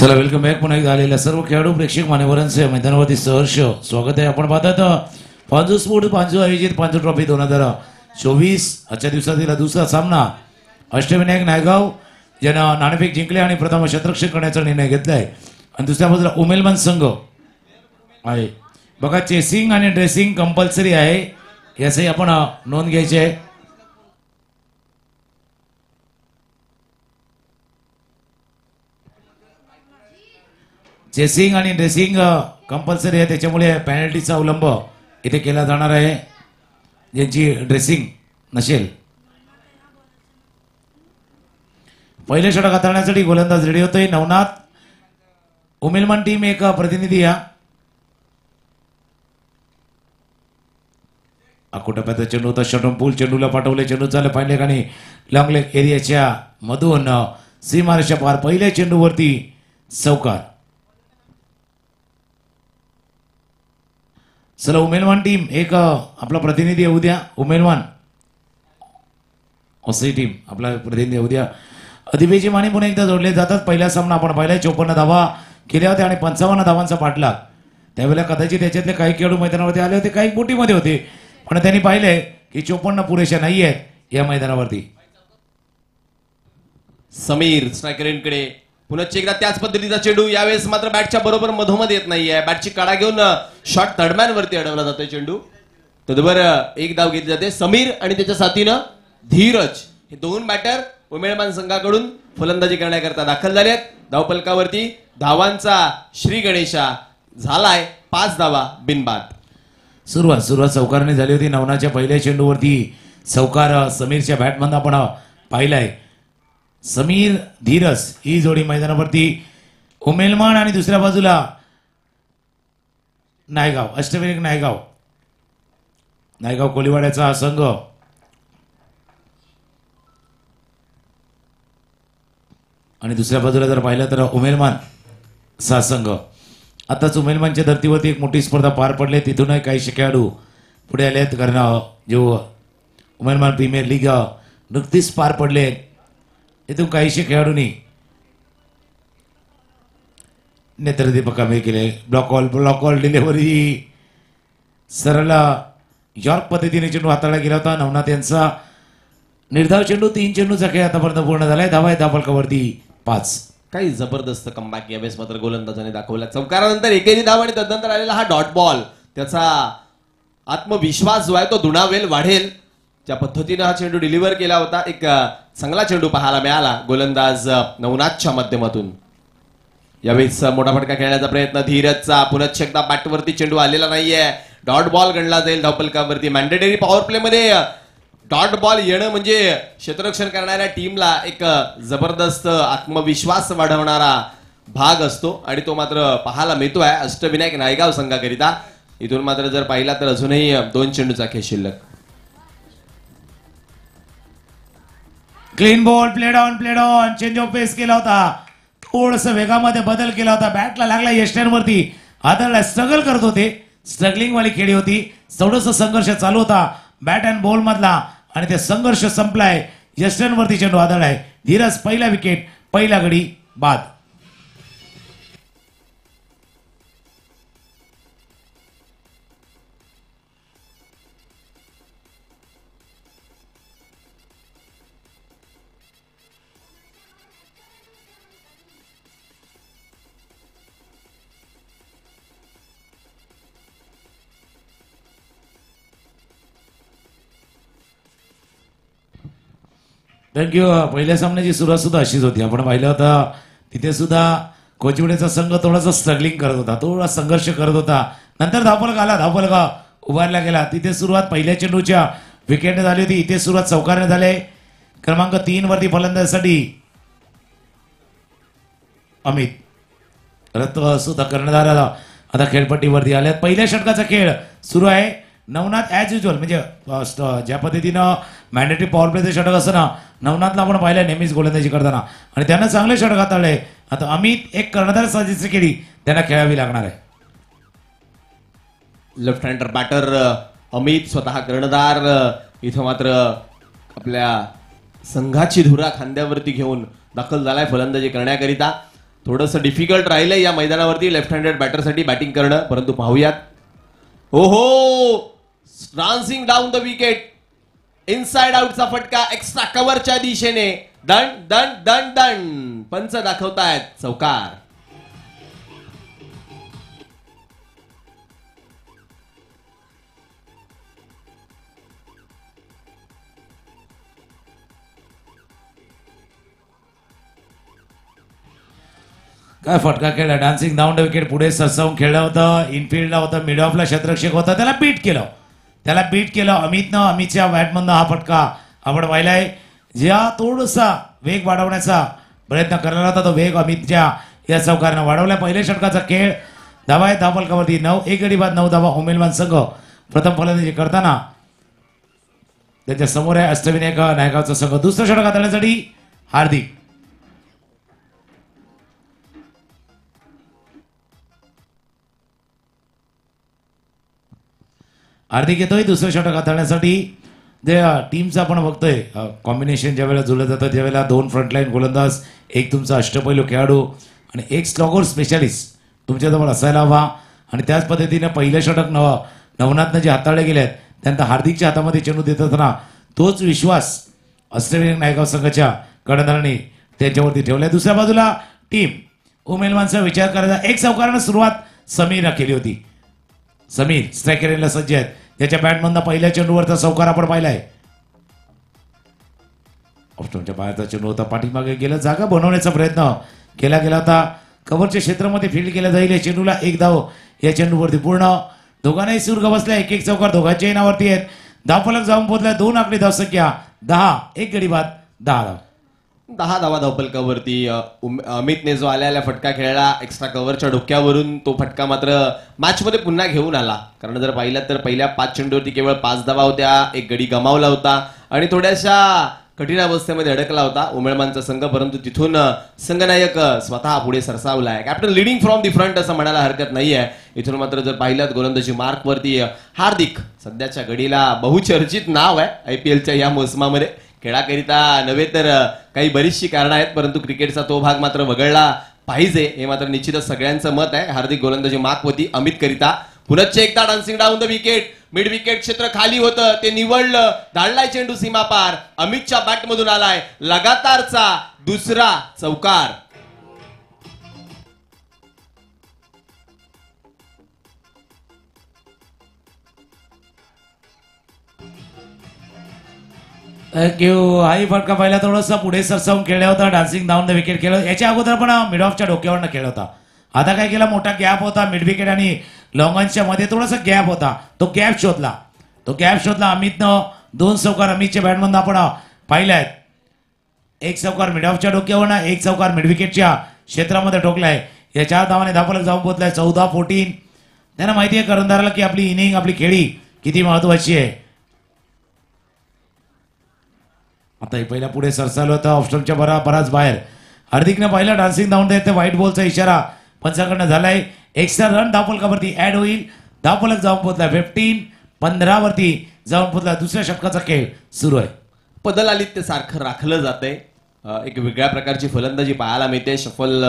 चला welcome back पुन्हा एकदा आलेल्या सर्व खेळाडू प्रेक्षक मान्यवरांचे मैदानावरती सहर्ष स्वागत आहे. आपण पाहतात पांजू स्पोर्ट पांजू आयोजित पांजू ट्रॉफी 2024 आजच्या दिवसातील दुसरा सामना अष्टविनायक नायगाव ज्यानं नाणेफेक जिंकले आणि प्रथम शतरक्षक करण्याचा निर्णय घेतलाय आणि दुसऱ्या बाजूला उमेलमान संघ आहे. बघा चेसिंग आणि ड्रेसिंग कंपल्सरी आहे याचंही आपण नोंद घ्यायची आहे. चेसिंग आणि ड्रेसिंग कंपल्सरी आहे त्याच्यामुळे पेनल्टीचा अवलंब इथे केला जाणार आहे. ज्यांची ड्रेसिंग नसेल पहिले षटक हाताळण्यासाठी गोलंदाज रेडी होतोय. नवनाथ उमेलमान टीम एक प्रतिनिधी या अकोटप्याचा चेंडू होता. शटम पूल चेंडूला पाठवले. चेंडू झाले पाहिले आणि लॉंग लेग एरियाच्या मधून सीमारेषा पार पहिल्या चेंडूवरती चौकार. चला उमेलवान टीम एक आपला प्रतिनिधी येऊ द्या. उमेलवान असे टीम आपला प्रतिनिधी येऊ द्या. दिवेजी माने पुन्हा एकदा जोडले जातात. पहिला सामना आपण पाहिला 54 धावा केल्या होत्या आणि 55 धावांचा पाठलाग. त्यावेळेला कदाचित त्याच्यातले काही खेळाडू मैदानावरती आले होते काही बोटीमध्ये होते पण त्यांनी पाहिले की 54 पुरेशा नाही आहेत या मैदानावरती. समीर स्ट्रायकरकडे पुन्हा एकदा त्याच पद्धतीचा चेंडू. यावेळेस मात्र बॅटच्या बरोबर मधोमध येत नाहीये. बॅटची काढा घेऊन शॉट थर्डमॅन वरती अडवला जातोय चेंडू. तदवर एक धाव घेतली जाते. समीर आणि त्याच्या साथीनं धीरज हे दोन बॅटर उमेळमान संघाकडून फलंदाजी करण्याकरता दाखल झालेत. धावफलकावरती धावांचा श्री गणेशा झालाय 5 धावा बिनबाद. सुरुवात चौकारने झाली होती. नवनाच्या पहिल्या चेंडूवरती चौकार समीरच्या बॅटमधून आपण पाहिलाय. समीर धीरज ही जोडी मैदानावरती. उमेलमान आणि दुसऱ्या बाजूला नायगाव अष्टविनायक नायगाव कोलीवाड्याचा संघ. आणि दुसऱ्या बाजूला जर पाहिलं तर उमेलमान सा संघ. आताच उमेलमानच्या धर्तीवरती एक मोठी स्पर्धा पार पडली. तिथूनही काही खेळाडू पुढे आले आहेत कारण जो उमेलमान प्रीमियर लीग नुकतीच पार पडले. इथून काहीशे खेळाडूंनी नेत्रदीपक कामे केले. ब्लॉक ऑल डिलिव्हरी सरळ यॉर्क पद्धतीने चेंडू हाताळला गेला होता. नवनाथ यांचा निर्धाव चेंडू. 3 चेंडूचा खेळ आतापर्यंत पूर्ण झालाय. धावा आहे धावफलकावरती 5. काही जबरदस्त कमबॅक यावेळेस मात्र गोलंदाजाने दाखवला. चौकारानंतर एकेरी धाव आणि तदनंतर आलेला हा डॉट बॉल त्याचा आत्मविश्वास जो आहे तो दुणावेल वाढेल. ज्या पद्धतीने हा चेंडू डिलिव्हर केला होता एक चांगला चेंडू पाहायला मिळाला गोलंदाज नवनाथच्या माध्यमातून. यावेळेस मोठा फटका खेळण्याचा प्रयत्न धीरजचा. पुन्हा एकदा बॅटवरती चेंडू आलेला नाहीये. डॉट बॉल गणला जाईल धावफलकावरती. मॅन्डेटरी पॉवर प्ले मध्ये डॉट बॉल येणं म्हणजे क्षेत्ररक्षण करणाऱ्या टीमला एक जबरदस्त आत्मविश्वास वाढवणारा भाग असतो आणि तो मात्र पाहायला मिळतोय अष्टविनायक नायगाव संघाकरिता. इथून मात्र जर पाहिला तर अजूनही 2 चेंडूचा खेळ शिल्लक. Clean ball played on change of pace केला होता. थोडस वेगामध्ये बदल केला होता. बॅटला लागला यष्ट्यांवरती आदळला. स्ट्रगल करत होते. स्ट्रगलिंग वाली खेळी होती. थोडस संघर्ष चालू होता बॅट अँड बॉल मधला आणि ते संघर्ष संपलाय. यष्ट्यांवरती चेंडू आदळलाय. धीरज पहिला विकेट पहिला गडी बाद. थँक्यू. पहिल्या सामन्याची सुरुवात सुद्धा अशीच होती. आपण पाहिलं होतं तिथे सुद्धा कोचिवडेचा संघ थोडासा स्ट्रगलिंग करत होता. थोडा संघर्ष करत होता. नंतर धावफलक आला. धावफलका उभारला गेला. तिथे सुरुवात पहिल्या चेंडूच्या विकेटने झाली होती. इथे सुरुवात चौकारने झाले. क्रमांक 3 वरती फलंदाजीसाठी अमित रत्त सुद्धा कर्णधार आता खेळपट्टीवरती आल्यात. पहिल्या षटकाचा खेळ सुरू आहे. नवनाथ ॲज युजल म्हणजे ज्या पद्धतीनं मॅन्डेटरी पॉवर प्लेचं षटक असतं ना नवनाथला आपण पाहिलं नेहमीच गोलंदाजी करताना आणि त्यांना चांगले षटक हाताळले. आता अमित एक कर्णधार साजिश केली त्यांना खेळावी लागणार आहे. लेफ्ट हँडर बॅटर अमित स्वतः कर्णधार इथं मात्र आपल्या संघाची धुरा खांद्यावरती घेऊन दाखल झालाय फलंदाजी करण्याकरिता. थोडंसं डिफिकल्ट राहिलंय या मैदानावरती लेफ्ट हँडेड बॅटरसाठी बॅटिंग करणं, परंतु पाहूयात. ओहो, dancing down the wicket, inside आउटचा फटका एक्स्ट्रा कव्हरच्या दिशेने. दंड दंड दंड दंड, पंच दाखवतायत चौकार. काय फटका खेळला, डान्सिंग डाऊन द विकेट पुढे सरसावून खेळलं होतं, इनफिल्डला होतं, मिड ऑफला क्षेत्ररक्षक होता, त्याला बीट केलं अमितनं. अमितच्या बॅटमधनं हा फटका आपण पाहिलाय. ज्या थोडासा वेग वाढवण्याचा प्रयत्न करणार होता तो वेग अमितच्या या चौकारानं वाढवला. पहिल्या षटकाचा खेळ, धावा आहे धावफलकावरती 9, 1 गडी बाद 9 धावा. उमेदवार संघ प्रथम फलंदाजी करताना त्याच्या समोर आहे अष्टविनायक नायगावचा संघ. दुसरं षटक हाताळण्यासाठी हार्दिक. हार्दिक येतोय दुसरं षटक हाताळण्यासाठी. जे टीमचं आपण बघतोय कॉम्बिनेशन ज्या वेळेला जुळलं जातं त्यावेळेला 2 फ्रंटलाईन गोलंदाज, एक तुमचा अष्टपैलू खेळाडू आणि एक स्लॉगर स्पेशालिस्ट तुमच्याजवळ असायला हवा. आणि त्याच पद्धतीने पहिलं षटक नवनाथनं जे हाताळले गेले आहेत त्यानंतर हार्दिकच्या हातामध्ये चेंडू देत असताना तोच विश्वास अष्टविनायक नायगाव संघाच्या कर्णधारांनी त्यांच्यावरती ठेवलाय. दुसऱ्या बाजूला टीम उमेलवानचा विचार करायचा. एक चौकारानं सुरुवात समीरनं केली होती. समीर स्ट्रायकर एंडला सज्ज आहेत. त्याच्या बॅटमधनं पहिल्या चेंडूवरचा चौकार आपण पाहिलाय. ऑफस्टॉपच्या बाहेरचा चेंडू होता, पाठीमागे गेला, जागा बनवण्याचा प्रयत्न केला गेला होता. कव्हरच्या क्षेत्रामध्ये फील्ड केला जाईल. या चेंडूला 1 धाव या चेंडूवरती पूर्ण. दोघांनाही सुरग बसल्या, 1-1 चौकार दोघांच्याही नावावरती आहेत. धावफलक जाऊन पोहोचलाय 2 आकडी धावसंख्या 10, 1 गडी बाद 10 धाव. 10 धावा धावफलकावरती. अमितने जो आल्या फटका खेळला एक्स्ट्रा कव्हरच्या डोक्यावरून, तो फटका मात्र मॅचमध्ये पुन्हा घेऊन आला. कारण जर पाहिलात तर पहिल्या 5 चेंडूवरती केवळ 5 धावा होत्या, 1 गडी गमावला होता आणि थोड्याशा कठीण अवस्थेमध्ये अडकला होता उमेळमानचा संघ. परंतु तिथून संघनायक स्वतः पुढे सरसावलाय. Captain leading from the front असं म्हणायला हरकत नाहीये. इथून मात्र जर पाहिलात गोलंदाजी मार्कवरती हार्दिक सध्याच्या घडीला बहुचर्चित नाव आहे IPLच्या या मोसमामध्ये. खेळाकरिता नव्हे तर काही बरीचशी कारणं आहेत, परंतु क्रिकेटचा तो भाग मात्र वगळला पाहिजे हे मात्र निश्चितच सगळ्यांचं मत आहे. हार्दिक गोलंदाजी मार्कवरती अमित करिता. पुनश्च एकदा dancing down the wicket, mid wicket क्षेत्र खाली होतं ते निवडलं, धाडलाय चेंडू सीमापार, अमितच्या बॅटमधून आलाय लगातारचा दुसरा चौकार. थँक्यू. हाही फटका पहिला थोडासा पुढे सरसावून खेळला होता, डान्सिंग डाऊन द विकेट खेळ. याच्या अगोदर पण मिड ऑफच्या डोक्यावरनं खेळ होता. आता काय केला, मोठा गॅप होता मिड विकेट आणि लॉंगॉनच्या मध्ये थोडासा गॅप होता, तो गॅप शोधला अमितनं. 2 चौकार अमितच्या बॅटमधून आपण पाहिलाय. 1 चौकार मिड ऑफच्या डोक्यावरनं, 1 चौकार मिड विकेटच्या क्षेत्रामध्ये ठोकलाय. या 4 धावाने धावफलक जाऊन पोहोचलाय 14-14. त्यांना माहिती आहे कर्णधाराला की आपली इनिंग, आपली खेळी किती महत्वाची आहे. आता हे पहिला पुढे सरसावलं होतं ऑफस्टॉपच्या बराच बाहेर. हार्दिकने पहिला डान्सिंग धावून देत व्हाईट बॉलचा इशारा पंचाकडनं झालाय. एक्स्ट्रा रन धावफलकावरती ऍड होईल. धावफलक जाऊन पोहोचला 15 वरती जाऊन पोहोचला. दुसऱ्या षटकाचा खेळ सुरू आहे. पदलालित्य सारखं राखलं जातंय. एक वेगळ्या प्रकारची फलंदाजी पाहायला मिळते. शफल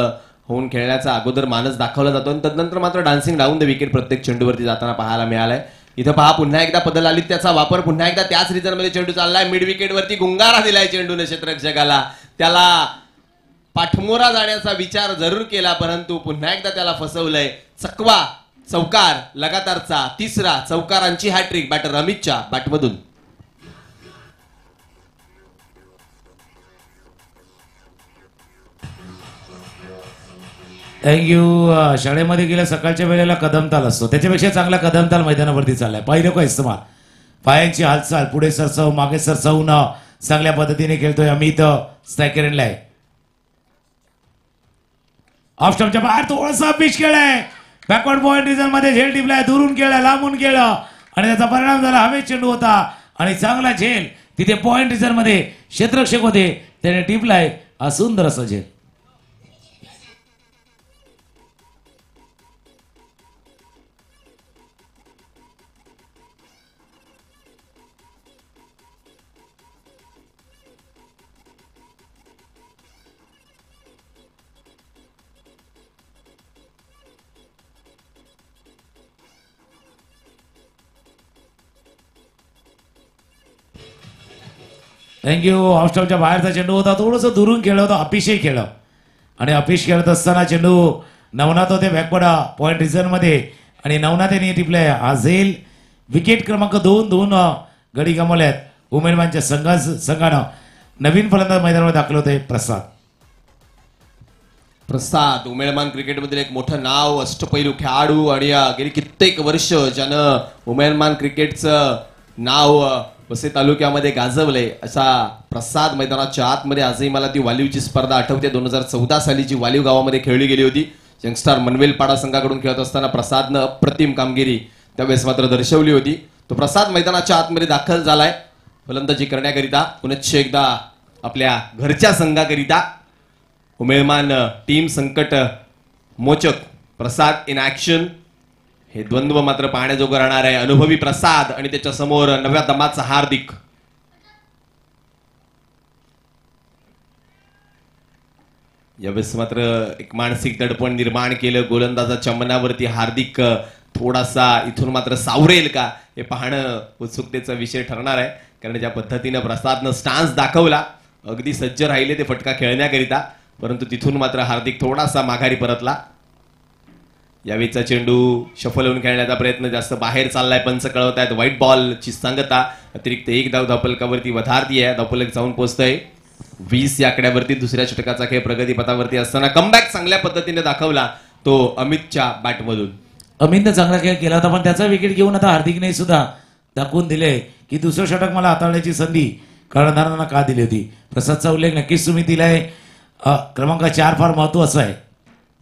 होऊन खेळण्याचा अगोदर मानस दाखवला जातो आणि तदनंतर मात्र डान्सिंग डाऊन द विकेट प्रत्येक चेंडूवरती जाताना पाहायला मिळालाय. इथं पहा पुन्हा एकदा पदलालित्याचा वापर, पुन्हा एकदा त्याच रिझनमध्ये चेंडू चाललाय. मिड विकेटवरती गुंगारा दिलाय चेंडूने क्षेत्ररक्षकाला. त्याला पाठमोरा जाण्याचा विचार जरूर केला, परंतु पुन्हा एकदा त्याला फसवलंय. चकवा चौकार, लगातारचा 3रा चौकारांची हॅट्रिक बॅटर अमितच्या बॅटमधून. थँक्यू. शाळेमध्ये गेल्या सकाळच्या वेळेला कदमताल असतो, त्याच्यापेक्षा चांगला कदमताल मैदानावरती चाललाय. पाहिलं का इस्तेमाल, पायांची हालचाल, पुढे सरसाव मागे सरसावून चांगल्या पद्धतीने खेळतोय अमित. स्ट्रायकर एंडला आहे. ऑफस्टॉपच्या बाहेर थोडासा पिच खेळलाय. बॅकवर्ड पॉइंट रिझन मध्ये झेल टिपलाय, दुरून खेळला, लांबून खेळलं आणि त्याचा परिणाम झाला. हवेत चेंडू होता आणि चांगला झेल तिथे पॉइंट रिझन मध्ये क्षेत्ररक्षक होते, त्याने टिपलाय. हा सुंदर असा झेल. थँक्यू. ऑफस्टॉपच्या बाहेरचा चेंडू होता, थोडंसं दुरून खेळलं होतं, अपिशही खेळलं आणि अपिश खेळत असताना चेंडू नवनाथ होते बॅकपडा पॉईंट रिझनमध्ये आणि नवनाथ यांनी टिपलाय. झेल विकेट क्रमांक 2 गडी गमावल्यात उमेदवारांच्या संघानं. नवीन फलंदाज मैदानावर दाखल होते प्रसाद. प्रसाद उमेळमान क्रिकेटमधील एक मोठं नाव, अष्टपैलू खेळाडू आणि गेली कित्येक वर्ष ज्यानं उमेळमान क्रिकेटचं नाव वसई तालुक्यामध्ये गाजवलंय असा प्रसाद मैदानाच्या आतमध्ये. आजही मला ती वालीवची स्पर्धा आठवते. 2014 सालीची वालीव गावामध्ये खेळली गेली होती. यंगस्टार मनवेल पाडा संघाकडून खेळत असताना प्रसादनं अप्रतिम कामगिरी त्यावेळेस मात्र दर्शवली होती. तो प्रसाद मैदानाच्या आतमध्ये दाखल झालाय फलंदाजी करण्याकरिता. पुनश्च एकदा आपल्या घरच्या संघाकरिता उमेळमान टीम संकट मोचक प्रसाद इन ऍक्शन. हे द्वंद्व मात्र पाहण्याजोगं राहणार आहे. अनुभवी प्रसाद आणि त्याच्या समोर नव्या दमाचा हार्दिक. यावेळेस मात्र एक मानसिक दडपण निर्माण केलं गोलंदाजाच्या मनावरती. हार्दिक थोडासा इथून मात्र सावरेल का हे पाहणं उत्सुकतेचा विषय ठरणार आहे. कारण ज्या पद्धतीनं प्रसादनं स्टान्स दाखवला, अगदी सज्ज राहिले ते फटका खेळण्याकरिता, परंतु तिथून मात्र हार्दिक थोडासा माघारी परतला. यावेळीचा चेंडू शफल होऊन खेळण्याचा प्रयत्न जास्त बाहेर चाललाय. पंच कळवत आहेत व्हाईट बॉलची सांगता. अतिरिक्त एक धाव धावफलकावरती वधारती आहे. धावफलक जाऊन पोहोचतंय 20 या आकड्यावरती. दुसऱ्या षटकाचा खेळ प्रगतीपथावरती असताना कमबॅक चांगल्या पद्धतीने दाखवला तो अमितच्या बॅटमधून. अमितने चांगला खेळ केला होता, पण त्याचा विकेट घेऊन आता हार्दिकने सुद्धा दाखवून दिले की दुसरं षटक मला हाताळण्याची संधी कर्णधारांना का दिली होती. प्रसादचा उल्लेख नक्कीच तुम्ही दिलाय. क्रमांक 4 फार महत्वाचा आहे.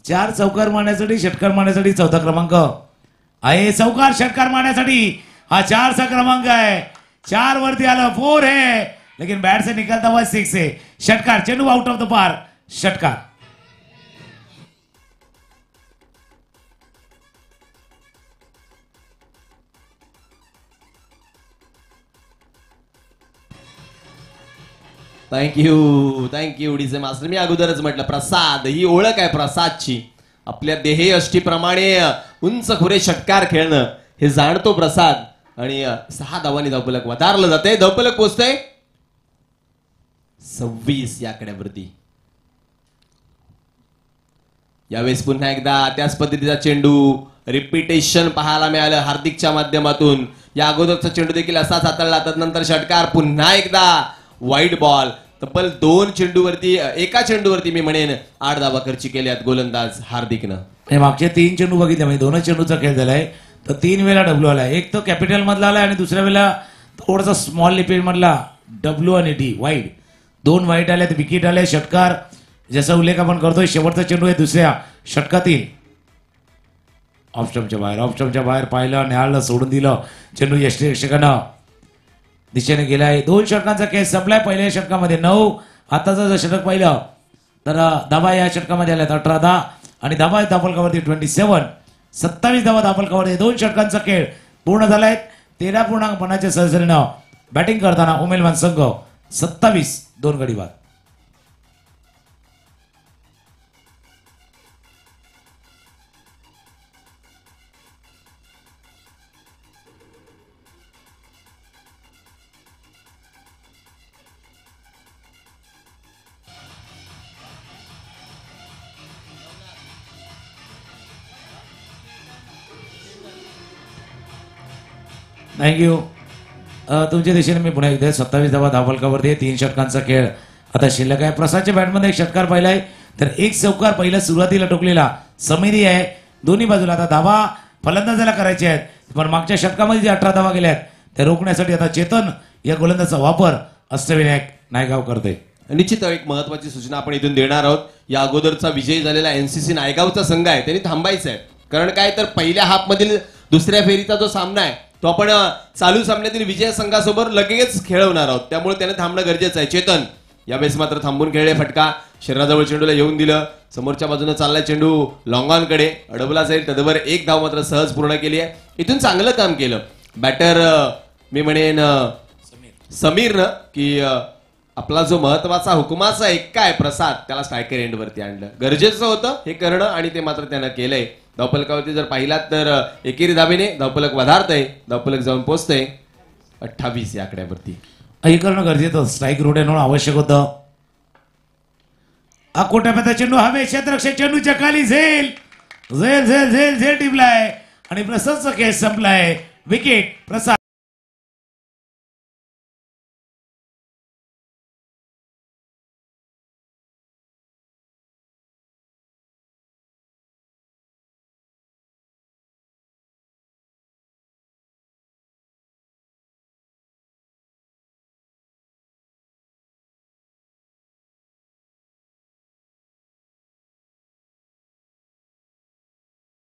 4 चौकार मारण्यासाठी, षटकार मारण्यासाठी 4था क्रमांक आहे. चौकार षटकार मारण्यासाठी हा 4चा क्रमांक आहे. 4 वरती आलं 4 है, लेकिन बैट से निकलता हुआ 6 है. षटकार, चेंडू आउट ऑफ द पार, षटकार. Thank you DJ master. मी अगोदरच म्हटलं प्रसाद ही ओळख आहे प्रसादची. आपल्या देहे अष्टीप्रमाणे उंच खुरे षटकार खेळणं हे जाणतो प्रसाद. आणि 6 धावांनी धावफलक वधारलं जाते. धावफलक पोचतंय 26 या आकड्यावरती. यावेळेस पुन्हा एकदा त्याच पद्धतीचा चेंडू रिपिटेशन पाहायला मिळालं हार्दिकच्या माध्यमातून. या अगोदरचा चेंडू देखील असाच हाताळला. त्यानंतर षटकार. पुन्हा एकदा व्हाईट बॉल. तब्बल 2 चेंडूवरती, एका चेंडूवरती मी म्हणेन 8 धावा खर्ची केल्यात गोलंदाज हार्दिकनं. मागचे 3 चेंडू बघितले म्हणजे 2 चेंडूचा खेळ झालाय. तर 3 वेळा डब्ल्यू आलाय. एक तो कॅपिटल मधला आलाय आणि दुसऱ्या वेळेला थोडासा स्मॉल लिपिड मधला डब्ल्यू आणि डी वाईड. 2 वाईट आले, विकेट आले, षटकार. ज्याचा उल्लेख आपण करतोय शेवटचा चेंडू आहे दुसऱ्या षटकातील. ऑफस्टंपच्या बाहेर पाहिलं, न्याहाळलं, सोडून दिलं. चेंडू यष्टीरक्षकानं दिशेने गेलाय. 2 षटकांचा खेळ संपलाय पहिल्या षटकामध्ये. 9 आताचं जर षटक पाहिलं तर धावा या षटकामध्ये आल्यात 18 आणि धावा धावफलकावरती 27. 27 धावा धावफलकावरती. 2 षटकांचा खेळ पूर्ण झालाय. 13.5 सरासरीनं बॅटिंग करताना उमेदवार संघ 27 2 गडी बाद. थँक्यू. तुमच्या दिशेने मी पुन्हा एकदा 27 धावा धावफलकावरती. 3 षटकांचा खेळ आता शिल्लक आहे. प्रसादच्या बॅटमध्ये एक षटकार पाहिलाय तर एक चौकार पहिला सुरुवातीला टोकलेला समिती आहे. दोन्ही बाजूला आता धावा फलंदाजाला करायचे आहेत, पण मागच्या षटकामध्ये जे 18 धावा गेल्यात त्या रोखण्यासाठी आता चेतन या गोलंदाजाचा वापर अष्टविनायक नायगाव करते. निश्चित एक महत्वाची सूचना आपण इथून देणार आहोत. या अगोदरचा विजयी झालेला एनसीसी नायगावचा संघ आहे त्यांनी थांबायचं आहे. कारण काय तर पहिल्या हाफ मधील दुसऱ्या फेरीचा जो सामना आहे तो आपण चालू सामन्यातील विजय संघासोबत लगेच खेळवणार आहोत. त्यामुळे त्याने थांबणं गरजेचं आहे. चेतन यावेळेस मात्र थांबून खेळले. फटका शरीराजवळ चेंडूला येऊन दिलं. समोरच्या बाजूने चाललाय चेंडू लॉंगॉनकडे, अडवला जाईल. तदवर एक धाव मात्र सहज पूर्ण केली आहे. इथून चांगलं काम केलं बॅटर मी म्हणेन समीरनं की आपला जो महत्वाचा हुकुमाचा एक्का आहे प्रसाद त्याला स्ट्रायकर एंड वरती आणलं. गरजेचं होतं हे करणं आणि ते मात्र त्यानं केलंय. धावफलकावरती जर पाहिलात तर एकेरी धावेने धावफलक वधारतंय. धावफलक जाऊन पोहोचतंय 28 या आकड्यावरती. हे करणं गरजेचं होतं. स्ट्राईक रोड येणं आवश्यक होतं. अकोटाप्याचा चेंडू हवे क्षेत्ररक्षक चेंडूच्या खाली झेल झेल झेल झेल झेल टिपलाय आणि प्रसादचा खेळ संपलाय. विकेट प्रसाद.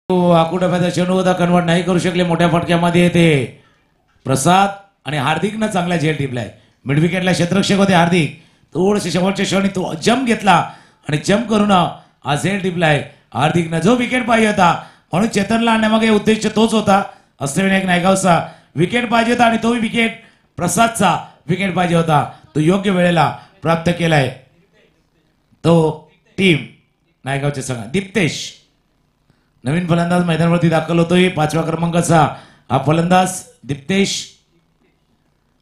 अकोटाप्याचा चेंडू होता, कन्वर्ट नाही करू शकले. मोठ्या फटक्यामध्ये येते प्रसाद आणि हार्दिकनं चांगला झेल टिपलाय. मिड विकेटला क्षेत्ररक्षक होते हार्दिक. थोडेसे शेवटच्या क्षणी तो जम्प घेतला आणि जम्प करून हा झेल टिपलाय हार्दिकनं. जो विकेट पाहिजे होता म्हणून चेतनला आणण्यामागे उद्देश तोच होता. अष्टविनायक नायगावचा विकेट पाहिजे होता आणि तोही विकेट प्रसादचा विकेट पाहिजे होता. तो योग्य वेळेला प्राप्त केलाय. तो टीम नायगावच्या संघ. दीप्तेश नवीन फलंदाज मैदानावरती दाखल होतोय. 5व्या क्रमांकाचा हा फलंदाज दीप्तेश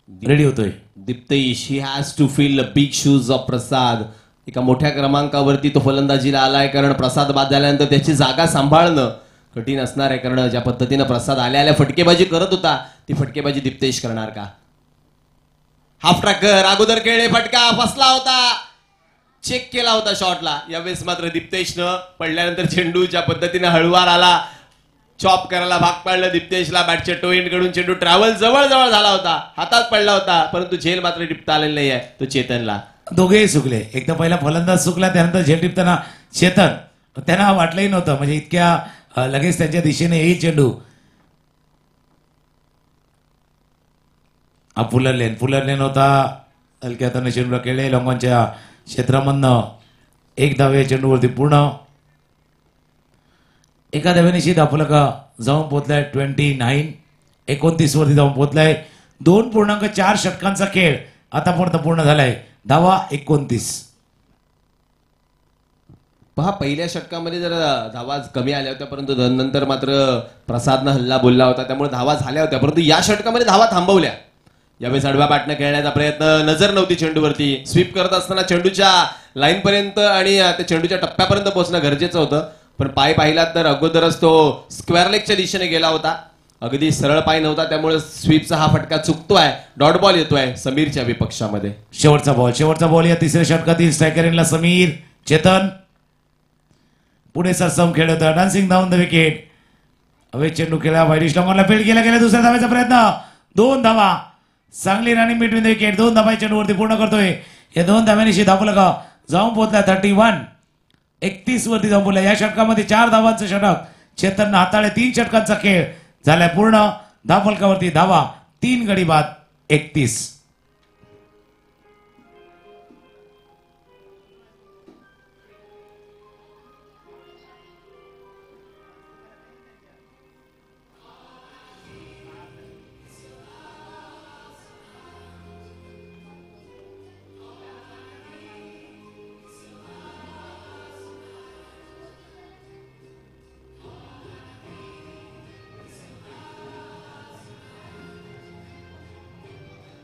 रेडी होतोय. Diptesh he has to feel the big shoes of Prasad. एका मोठ्या क्रमांकावरती तो फलंदाजीला आलाय, कारण प्रसाद बाद झाल्यानंतर त्याची जागा सांभाळणं कठीण असणार आहे. कारण ज्या पद्धतीनं प्रसाद आल्या फटकेबाजी करत होता ती फटकेबाजी दीप्तेश करणार का? हाफ ट्रॅकर अगोदर खेळले, फटका फसला होता, चेक केला होता शॉटला. यावेळेस मात्र दीप्तेशनं पडल्यानंतर चेंडू ज्या पद्धतीने हळूवार आला, चॉप करायला भाग पाडलं दीप्तेशला. बॅटच्या टो एंड कडून चेंडू ट्रॅव्हल जवळ जवळ झाला होता, हातात पडला होता, परंतु झेल मात्र टिपता आलेला नाही आहे. तो चेतनला. दोघेही चुकले. एकदा पहिला फलंदाज चुकला, त्यानंतर झेल टिपताना चेतन. त्यांना वाटलंही नव्हतं म्हणजे इतक्या लगेच त्यांच्या दिशेने येईल चेंडू. हा फुलरलेन होता. हलक्या हाताने चेंडूला केले. लॉंगॉनच्या क्षेत्रामधनं एक धाव या चेंडूवरती पूर्ण. एका धावेनिशी धावफलक जाऊन पोहोचलाय 29 वरती जाऊन पोहोचलाय. 2.4 षटकांचा खेळ आतापर्यंत पूर्ण झालाय. धावा 29. पहा, पहिल्या षटकामध्ये जर धावा कमी आल्या होत्या, परंतु नंतर मात्र प्रसादनं हल्ला बोलला होता, त्यामुळे धावा झाल्या होत्या, परंतु या षटकामध्ये धावा थांबवल्या. यावेळेस आडव्या बॅटनं खेळण्याचा प्रयत्न, नजर नव्हती चेंडूवरती. स्वीप करत असताना चेंडूच्या लाईन पर्यंत आणि त्या चेंडूच्या टप्प्यापर्यंत पोहोचणं गरजेचं होतं, पण पाय पाहिलात तर अगोदरच तो स्क्वेअर लेगच्या दिशेने गेला होता. अगदी सरळ पाय नव्हता, त्यामुळे स्वीपचा हा फटका चुकतोय. डॉट बॉल येतोय समीरच्या विपक्षामध्ये. शेवटचा बॉल या तिसऱ्या षटकातील. स्ट्रायकर इनला समीर. चेतन पुढे सरसम खेळ होता. Dancing down the wicket. हवे चेंडू खेळा. वायरिश लॉंगॉनला फील्ड गेला. दुसऱ्या धावाचा प्रयत्न. 2 धावा. चांगली रनिंग बिटवीन द विकेट. 2 धावा चेंडूवरती पूर्ण करतोय. या 2 धाव्यांशी धावफलक जाऊन पोहोचला 31 वरती जाऊन पोहोचला. या षटकामध्ये 4 धावांचं षटक चेतननं हाताळले. 3 षटकांचा खेळ झालाय पूर्ण. धावफलकावरती धावा 3 गडी बाद 31.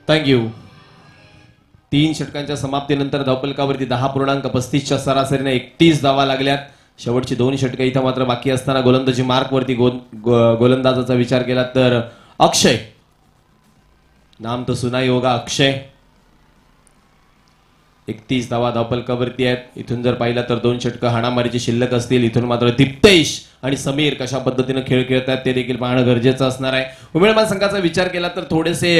थँक्यू. 3 षटकांच्या समाप्तीनंतर धावफलकावरती 10.35च्या सरासरीने 31 धावा लागल्यात. शेवटची 2 षटकं इथं मात्र बाकी असताना गोलंदाजी मार्कवरती गोलंदाजाचा विचार केला तर अक्षय, नाम तो सुनाई होगा, अक्षय. 31 धावा धावफलकावरती आहेत. इथून जर पाहिलं तर 2 षटकं हाणामारीची शिल्लक असतील. इथून मात्र दीप्तेश आणि समीर कशा पद्धतीने खेळ खेळत आहेत ते देखील पाहणं गरजेचं असणार आहे. उमेदवार संघाचा विचार केला तर थोडेसे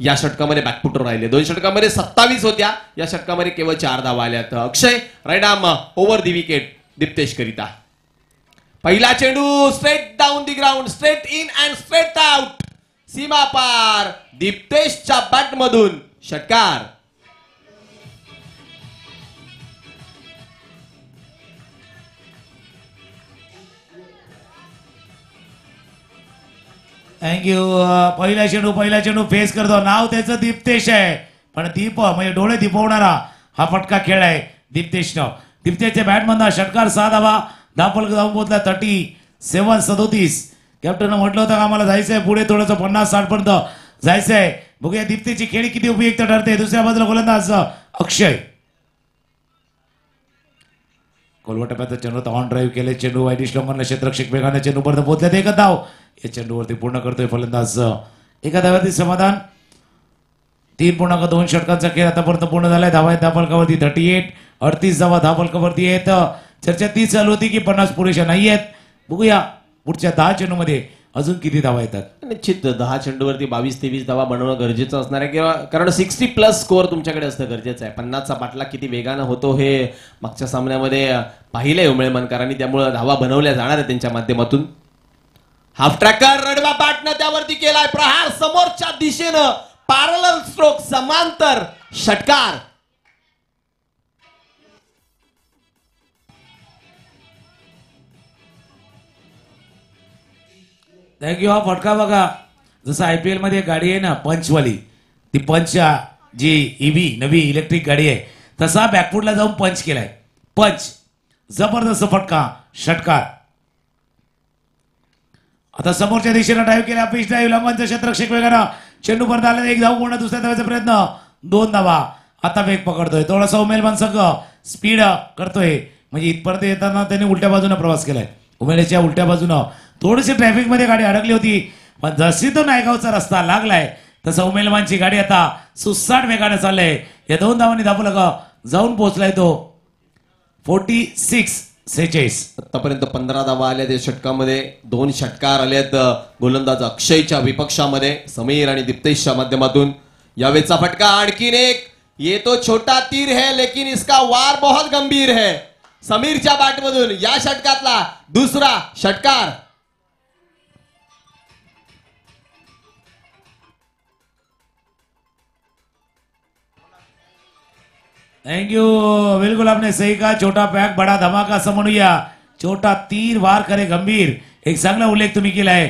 या षटकामध्ये बॅकफुटर राहिले. 2 षटकामध्ये 27 होत्या, या षटकामध्ये केवळ 4 धावा आल्यात. Akshay right arm over the wicket Diptesh करिता. पहिला चेंडू straight down the ground, straight in and straight out. सीमा पार दीप्तेशच्या बॅट मधून षटकार. थँक्यू. पहिला चेंडू फेस करतो. नाव त्याचं दीप्तेश आहे, पण दीप म्हणजे डोळे दिपवणारा हा फटका खेळ आहे दीप्तेशनं. दीप्तेशच्या बॅटमधनं षटकार 6 धावा. धावफलक जाऊन पोहोचला 37. कॅप्टननं म्हटलं होतं का आम्हाला जायचंय पुढे थोडंसं 50-60 पर्यंत जायचंय. बघूया दीप्तीची खेळी किती उपयुक्त ठरते. दुसऱ्या बाजूला गोलंदाज अक्षय. कोलवा टप्प्यात चेंडू ऑन ड्राईव्ह केले. चेंडू वाईट लोकांना क्षेत्ररक्षक वेगाने चेंडू पर्यंत पोहोचले. एक धाव या चेंडूवरती पूर्ण करतोय फलंदाज. एका धाव्यावरती समाधान. 3.2 षटकांचा खेळ आतापर्यंत पूर्ण झालाय. धावा आहेत धापलकावरती 38. 38 धावा धापलकावरती आहेत. चर्चा ती चालू होती की 50 पुरेशा नाही आहेत. बघूया पुढच्या 10 चेंडूमध्ये अजून किती धावा येतात. निश्चित 10 चेंडूवरती 22-23 धावा बनवणं गरजेचं असणार आहे किंवा कारण 60+ स्कोअर तुमच्याकडे असणं गरजेचं आहे. 50चा पाठलाग किती वेगानं होतो हे मागच्या सामन्यामध्ये पाहिलंय उमळेमनकरांनी. त्यामुळे धावा बनवल्या जाणार आहे त्यांच्या माध्यमातून. हाफ ट्रॅकर रडवा पाटनं त्यावरती केलाय प्रहार समोरच्या दिशेनं. पॅरलल स्ट्रोक समांतर षटकार. थँक्यू. हा फटका बघा जसं IPL मध्ये गाडी आहे ना पंचवाली, ती पंच जी EV नवी इलेक्ट्रिक गाडी आहे तसा बॅकफुटला जाऊन पंच केलाय. पंच जबरदस्त फटका षटकार. आता समोरच्या दिशेनं ड्राईव्ह केला. पिच ड्राईव्ह लंबनचं क्षेत्ररक्षक वेगानं चेंडू परत आला. एक धाव पूर्ण. दुसऱ्या धावाचा प्रयत्न 2 धावा. आता वेग पकडतोय थोडासा उमेलमान संघ स्पीड करतोय म्हणजे इथपर्यंत येताना त्यांनी उलट्या बाजूने प्रवास केलाय. उमेलेच्या उलट्या बाजूनं थोडीशी ट्रॅफिक मध्ये गाडी अडकली होती पण जशी तो नायगावचा रस्ता लागलाय तसं उमेलमानची गाडी आता सुसाट वेगाने चाललंय. या 2 धावांनी धापलं जाऊन पोहोचलाय तो 46-46. आतापर्यंत 15 धावा आल्या त्या षटकामध्ये. 2 षटकार आलेत गोलंदाज अक्षयच्या विपक्षामध्ये समीर आणि दीप्तेशच्या माध्यमातून. यावेळेचा फटका आणखीन एक. ये तो छोटा तीर है लेकिन इसका वार बहुत गंभीर है. समीरच्या बॅटमधून या षटकातला दुसरा षटकार. Thank you. बिल्कुल आपने सही कहा. छोटा पॅक बडा धमाका असं म्हणूया. छोटा तीर वार करे गंभीर. एक चांगला उल्लेख तुम्ही केलाय.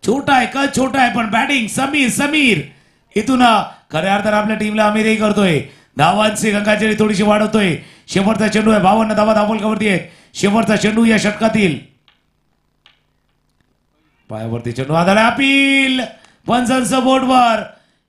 छोटा आहे का छोटा आहे पण बॅटिंग समीर इथून खऱ्या अर्थानं आपल्या टीमला अमेरिका करतोय. धावांची गंगाजळी थोडीशी वाढवतोय. शेवटचा चेंडू आहे. 52 धावा धापलकावरती आहेत. शेवटचा चेंडू या षटकातील. पायावरती चेंडू आदळला. अपील पंचांचं बोर्डवर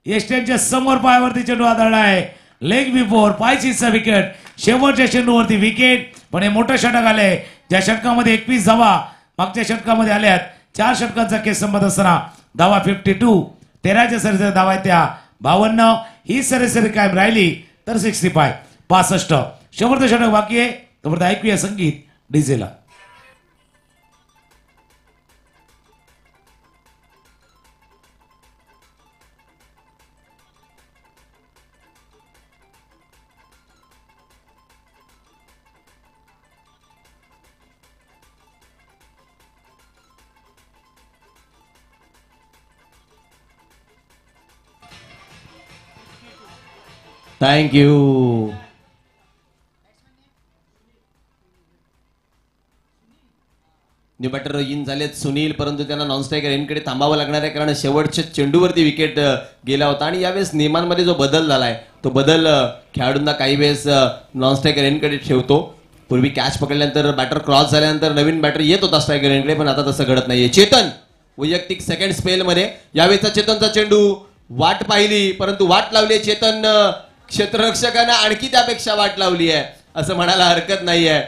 एस्टेटच्या समोर पायावरती चेंडू आदळलाय. लेग बिफोर पायचीचा विकेट. शेवटच्या चेंडूवरती विकेट. पण हे मोठं षटक आलंय ज्या षटकामध्ये 21 धावा मागच्या षटकामध्ये आल्यात. 4 षटकांचा केस संबंध असताना धावा 52. 13च्या सरासरी धावा आहेत त्या 52. ही सरासरी कायम राहिली तर 65. 65. शेवटचं षटक बाकी आहे. तोपर्यंत ऐकूया संगीत डीजेला. थँक्यू. न्यू बॅटर इन झालेत सुनील परंतु त्यांना नॉन स्ट्रायकर एनकडे थांबावं लागणार आहे कारण शेवटच्या चेंडूवरती विकेट गेला होता. आणि यावेळेस नियमांमध्ये जो बदल झालाय तो बदल खेळाडूंना काही वेळेस नॉन स्ट्रायकर एनकडे ठेवतो. पूर्वी कॅच पकडल्यानंतर बॅटर क्रॉस झाल्यानंतर नवीन बॅटर येत होता स्ट्रायकर एनकडे पण आता तसं घडत नाहीये. चेतन वैयक्तिक सेकंड स्पेल मध्ये यावेळेचा चेतनचा चेंडू वाट पाहिली परंतु वाट लावली चेतन क्षेत्ररक्षकानं आणखी त्यापेक्षा वाट लावली आहे असं म्हणायला हरकत नाहीये.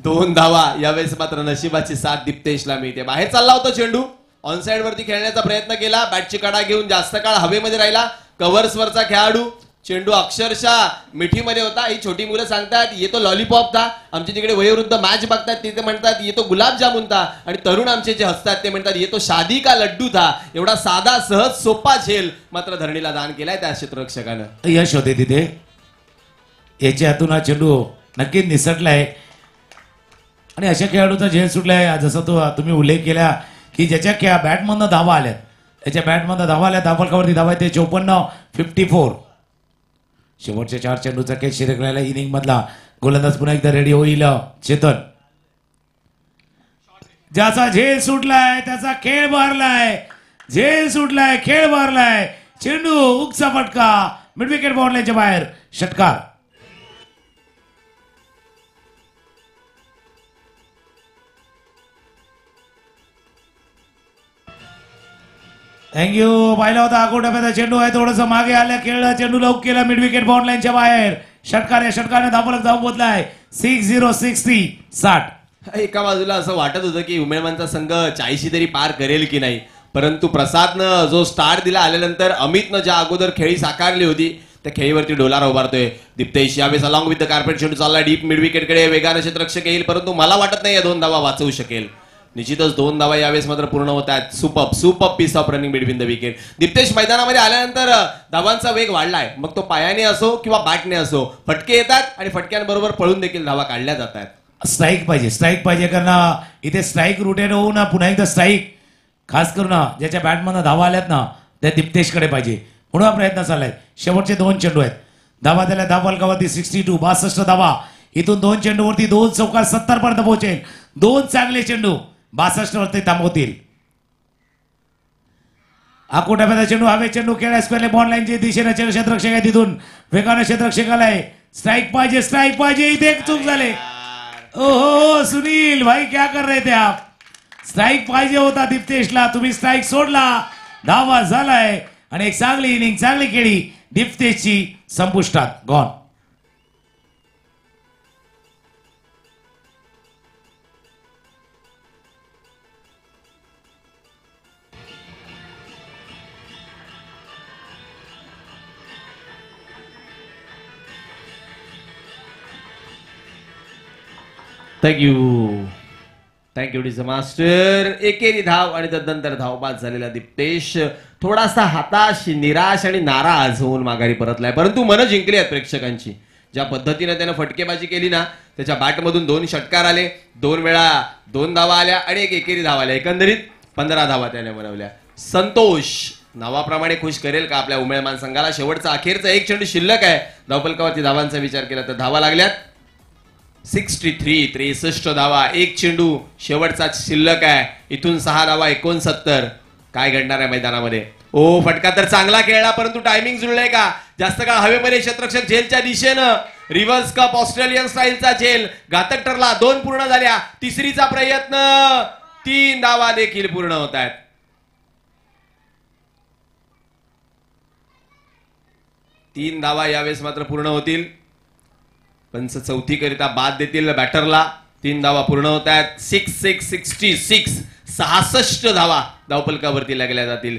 2 धावा. यावेळेस मात्र नशिबाची साथ दीप्तेशला मिळते. बाहेर चालला होता चेंडू. ऑनसाइड वरती खेळण्याचा प्रयत्न केला. बॅटची कडा घेऊन जास्त काळ हवेमध्ये राहिला. कव्हर्सवरचा खेळाडू. चेंडू अक्षरशः मिठीमध्ये होता. ही छोटी मुलं सांगतात ये तो लॉलीपॉप था. आमच्या तिकडे वयोवृद्ध मॅच बघतात तिथे म्हणतात ये तो गुलाबजामुन था. आणि तरुण आमचे जे हसतात ते म्हणतात ये तो शादी का लड्डू था. एवढा साधा सहज सोपा झेल मात्र धरणीला दान केलाय त्या क्षेत्ररक्षकानं. यश होते तिथे. याच्या हातून हा चेंडू नक्कीच निसटलाय आणि अशा खेळाडूचा झेल सुटलाय. जसं तो तुम्ही उल्लेख केला की ज्याच्या बॅटमधनं धावा आल्यात त्याच्या बॅटमधनं धावा आल्या. धापलकावरती धावा ते 54-54. शेवटच्या 4 चेंडूचा खेळ शिल्लक राहिला. इनिंग मधला गोलंदाज पुन्हा एकदा रेडी होईल. चेतन ज्याचा झेल सुटलाय त्याचा खेळ भरलाय. झेल सुटलाय खेळ भरलाय. चेंडू उगचा फटका मिड विकेट बाउंड्रीच्या बाहेर. षटकार. थँक्यू. पाहिला होता आकोटाप्याचा चेंडू आहे, थोडंसं मागे आल्या, खेळला चेंडू लवकर केला मिड विकेट बाउंड लाईनच्या बाहेर. षटकाने धावफलक धाव पोहोचलाय 60-60. एका बाजूला असं वाटत होतं की उमेदवारांचा संघ 40 तरी पार करेल की नाही, परंतु प्रसादनं जो स्टार्ट दिला आल्यानंतर अमितनं ज्या अगोदर खेळी साकारली होती त्या खेळीवरती डोलारा उभारतोय दिप्तेश. यावेळेस अलॉंग विथ द कार्पेट चेंडू चालला डीप मिड विकेटकडे, वेगानं क्षेत्ररक्षक येईल, परंतु मला वाटत नाही या 2 धावा वाचवू शकेल. निश्चितच 2 धावा यावेळेस मात्र पूर्ण होत आहेत. Super piece of running between the wicket. Diptesh मैदानामध्ये आल्यानंतर धावांचा वेग वाढलाय, मग तो पायाने असो किंवा बॅटने असो, फटके येतात आणि फटक्यांबरोबर पळून देखील धावा काढल्या जात आहेत. स्ट्राईक पाहिजे कारण इथे स्ट्राईक रुटेड होऊ ना, पुन्हा एकदा स्ट्राईक खास करून ज्याच्या बॅटमधनं धावा आल्यात ना त्या दिप्तेशकडे पाहिजे, म्हणून हा प्रयत्न चाललाय. शेवटचे 2 चेंडू आहेत, धावा त्याला धावफलकावरती 62 धावा. इथून 2 चेंडूवरती 2 चौकार 70 पर्यंत पोहोचेल. 2 चांगले चेंडू 62 वरती थांबवतील. आकोटाप्याचा चेंडू हवे, चेंडू खेळायस पहिले बॉन्ड लाईनच्या दिशेने क्षेत्ररक्षक आहे, तिथून वेगाने क्षेत्ररक्षक आलाय. स्ट्राईक पाहिजे. इथे एक चूक झाले. ओहो सुनील भाई क्या कर रहे थे आप. स्ट्राईक पाहिजे होता दिप्तेशला, तुम्ही स्ट्राईक सोडला. धावा झालाय आणि एक चांगली इनिंग, चांगली खेळी दिप्तेशची संपुष्टात. गॉन. Thank you DJ master. एकेरी धाव आणि तदनंतर धावबाद झालेला दिप्तेश थोडासा हताश, निराश आणि नाराज होऊन माघारी परतलाय, परंतु मन जिंकली आहेत प्रेक्षकांची. ज्या पद्धतीने त्यानं फटकेबाजी केली ना, त्याच्या बॅटमधून 2 षटकार आले, 2 वेळा 2 धावा आल्या आणि एक एकेरी धाव आल्या. एकंदरीत 15 धावा त्याने बनवल्या. संतोष नावाप्रमाणे खुश करेल का आपल्या उमेदवार संघाला. शेवटचा अखेरचा 1 चेंडू शिल्लक आहे. धावफलकावरती धावांचा विचार केला तर धावा लागल्यात 63 धावा. 1 चेंडू शेवटचा शिल्लक आहे. इथून 6 धावा 69. काय घडणार आहे मैदानामध्ये. ओ फटका तर चांगला खेळला, परंतु टायमिंग जुळलंय का. जास्त काळ हवेमध्ये क्षेत्ररक्षक झेलच्या दिशेनं. रिव्हर्स कप ऑस्ट्रेलियन स्टाईलचा झेल घातक ठरला. 2 पूर्ण झाल्या. तिसरीचा प्रयत्न. 3 धावा देखील पूर्ण होत आहेत. तीन धावा यावेळेस मात्र पूर्ण होतील. पंच चौथी करिता बाद देतील बॅटरला. 3 धावा पूर्ण होत आहेत. 66 66 धावा धावफलकावरती लागल्या जातील.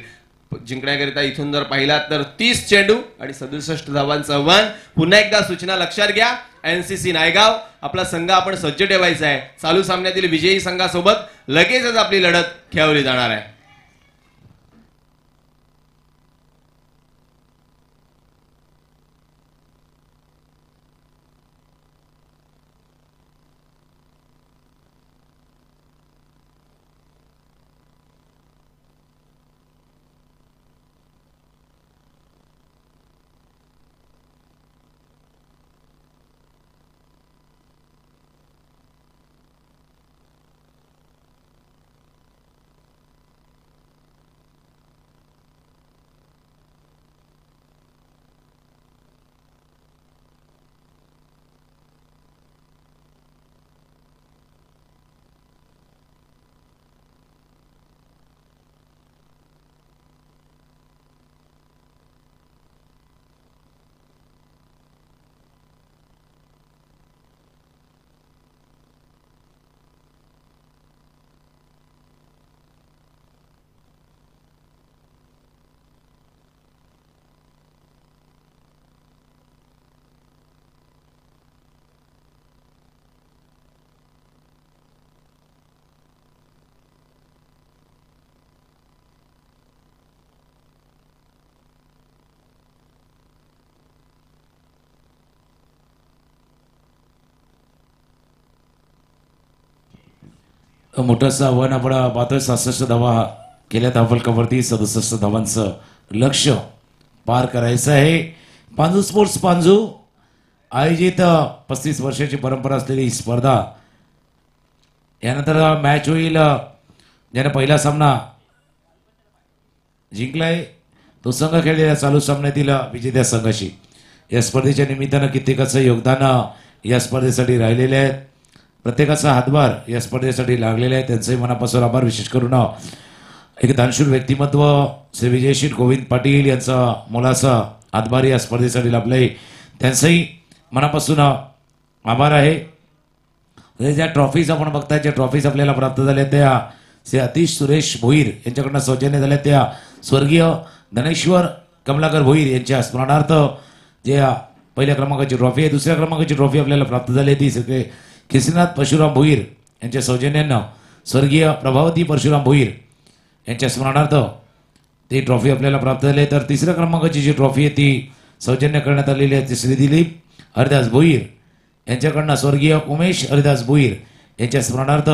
जिंकण्याकरिता इथून जर पाहिलात तर 30 चेंडू आणि 67 धावांचं आव्हान. पुन्हा एकदा सूचना लक्षात घ्या. एनसीसी नायगाव आपला संघ आपण सज्ज ठेवायचा आहे. चालू सामन्यातील विजयी संघासोबत लगेचच आपली लढत खेळवली जाणार आहे. मोठंसं आव्हान आपण पाहतोय. 67 धावा केल्या धावफलकावरती. 67 धावांचं लक्ष्य पार करायचं आहे. पांजू स्पोर्ट्स पांजू आयोजित 35 वर्षाची परंपरा असलेली ही स्पर्धा. यानंतर मॅच होईल. ज्याने पहिला सामना जिंकलाय तो संघ खेळलेल्या चालू सामन्यातील विजेत्या संघाशी. या स्पर्धेच्या निमित्तानं कित्येकाचं योगदान या स्पर्धेसाठी राहिलेले आहेत. प्रत्येकाचा हातभार या स्पर्धेसाठी लागलेला आहे. त्यांचंही मनापासून आभार. विशेष करून एक दानशूर व्यक्तिमत्व श्री विजयशील गोविंद पाटील यांचा मोलाचा हातभार या स्पर्धेसाठी लाभले, त्यांचंही मनापासून आभार आहे. ज्या ट्रॉफीज आपण बघताय, ज्या ट्रॉफीज आपल्याला प्राप्त झाल्या त्या श्री अतिश सुरेश भोईर यांच्याकडनं सौजन्य झाल्या, त्या स्वर्गीय धनेश्वर कमलाकर भोईर यांच्या स्मरणार्थ जे पहिल्या क्रमांकाची ट्रॉफी आहे, दुसऱ्या क्रमांकाची ट्रॉफी आपल्याला प्राप्त झाली ती सगळे केसीनाथ परशुराम भोईर यांच्या सौजन्यानं स्वर्गीय प्रभावती परशुराम भोईर यांच्या स्मरणार्थ ती ट्रॉफी आपल्याला प्राप्त झाली. तर तिसऱ्या क्रमांकाची जी ट्रॉफी आहे ती सौजन्य करण्यात आलेली आहे ती श्री दिलीप हरिदास भोईर यांच्याकडनं स्वर्गीय उमेश हरिदास भोईर यांच्या स्मरणार्थ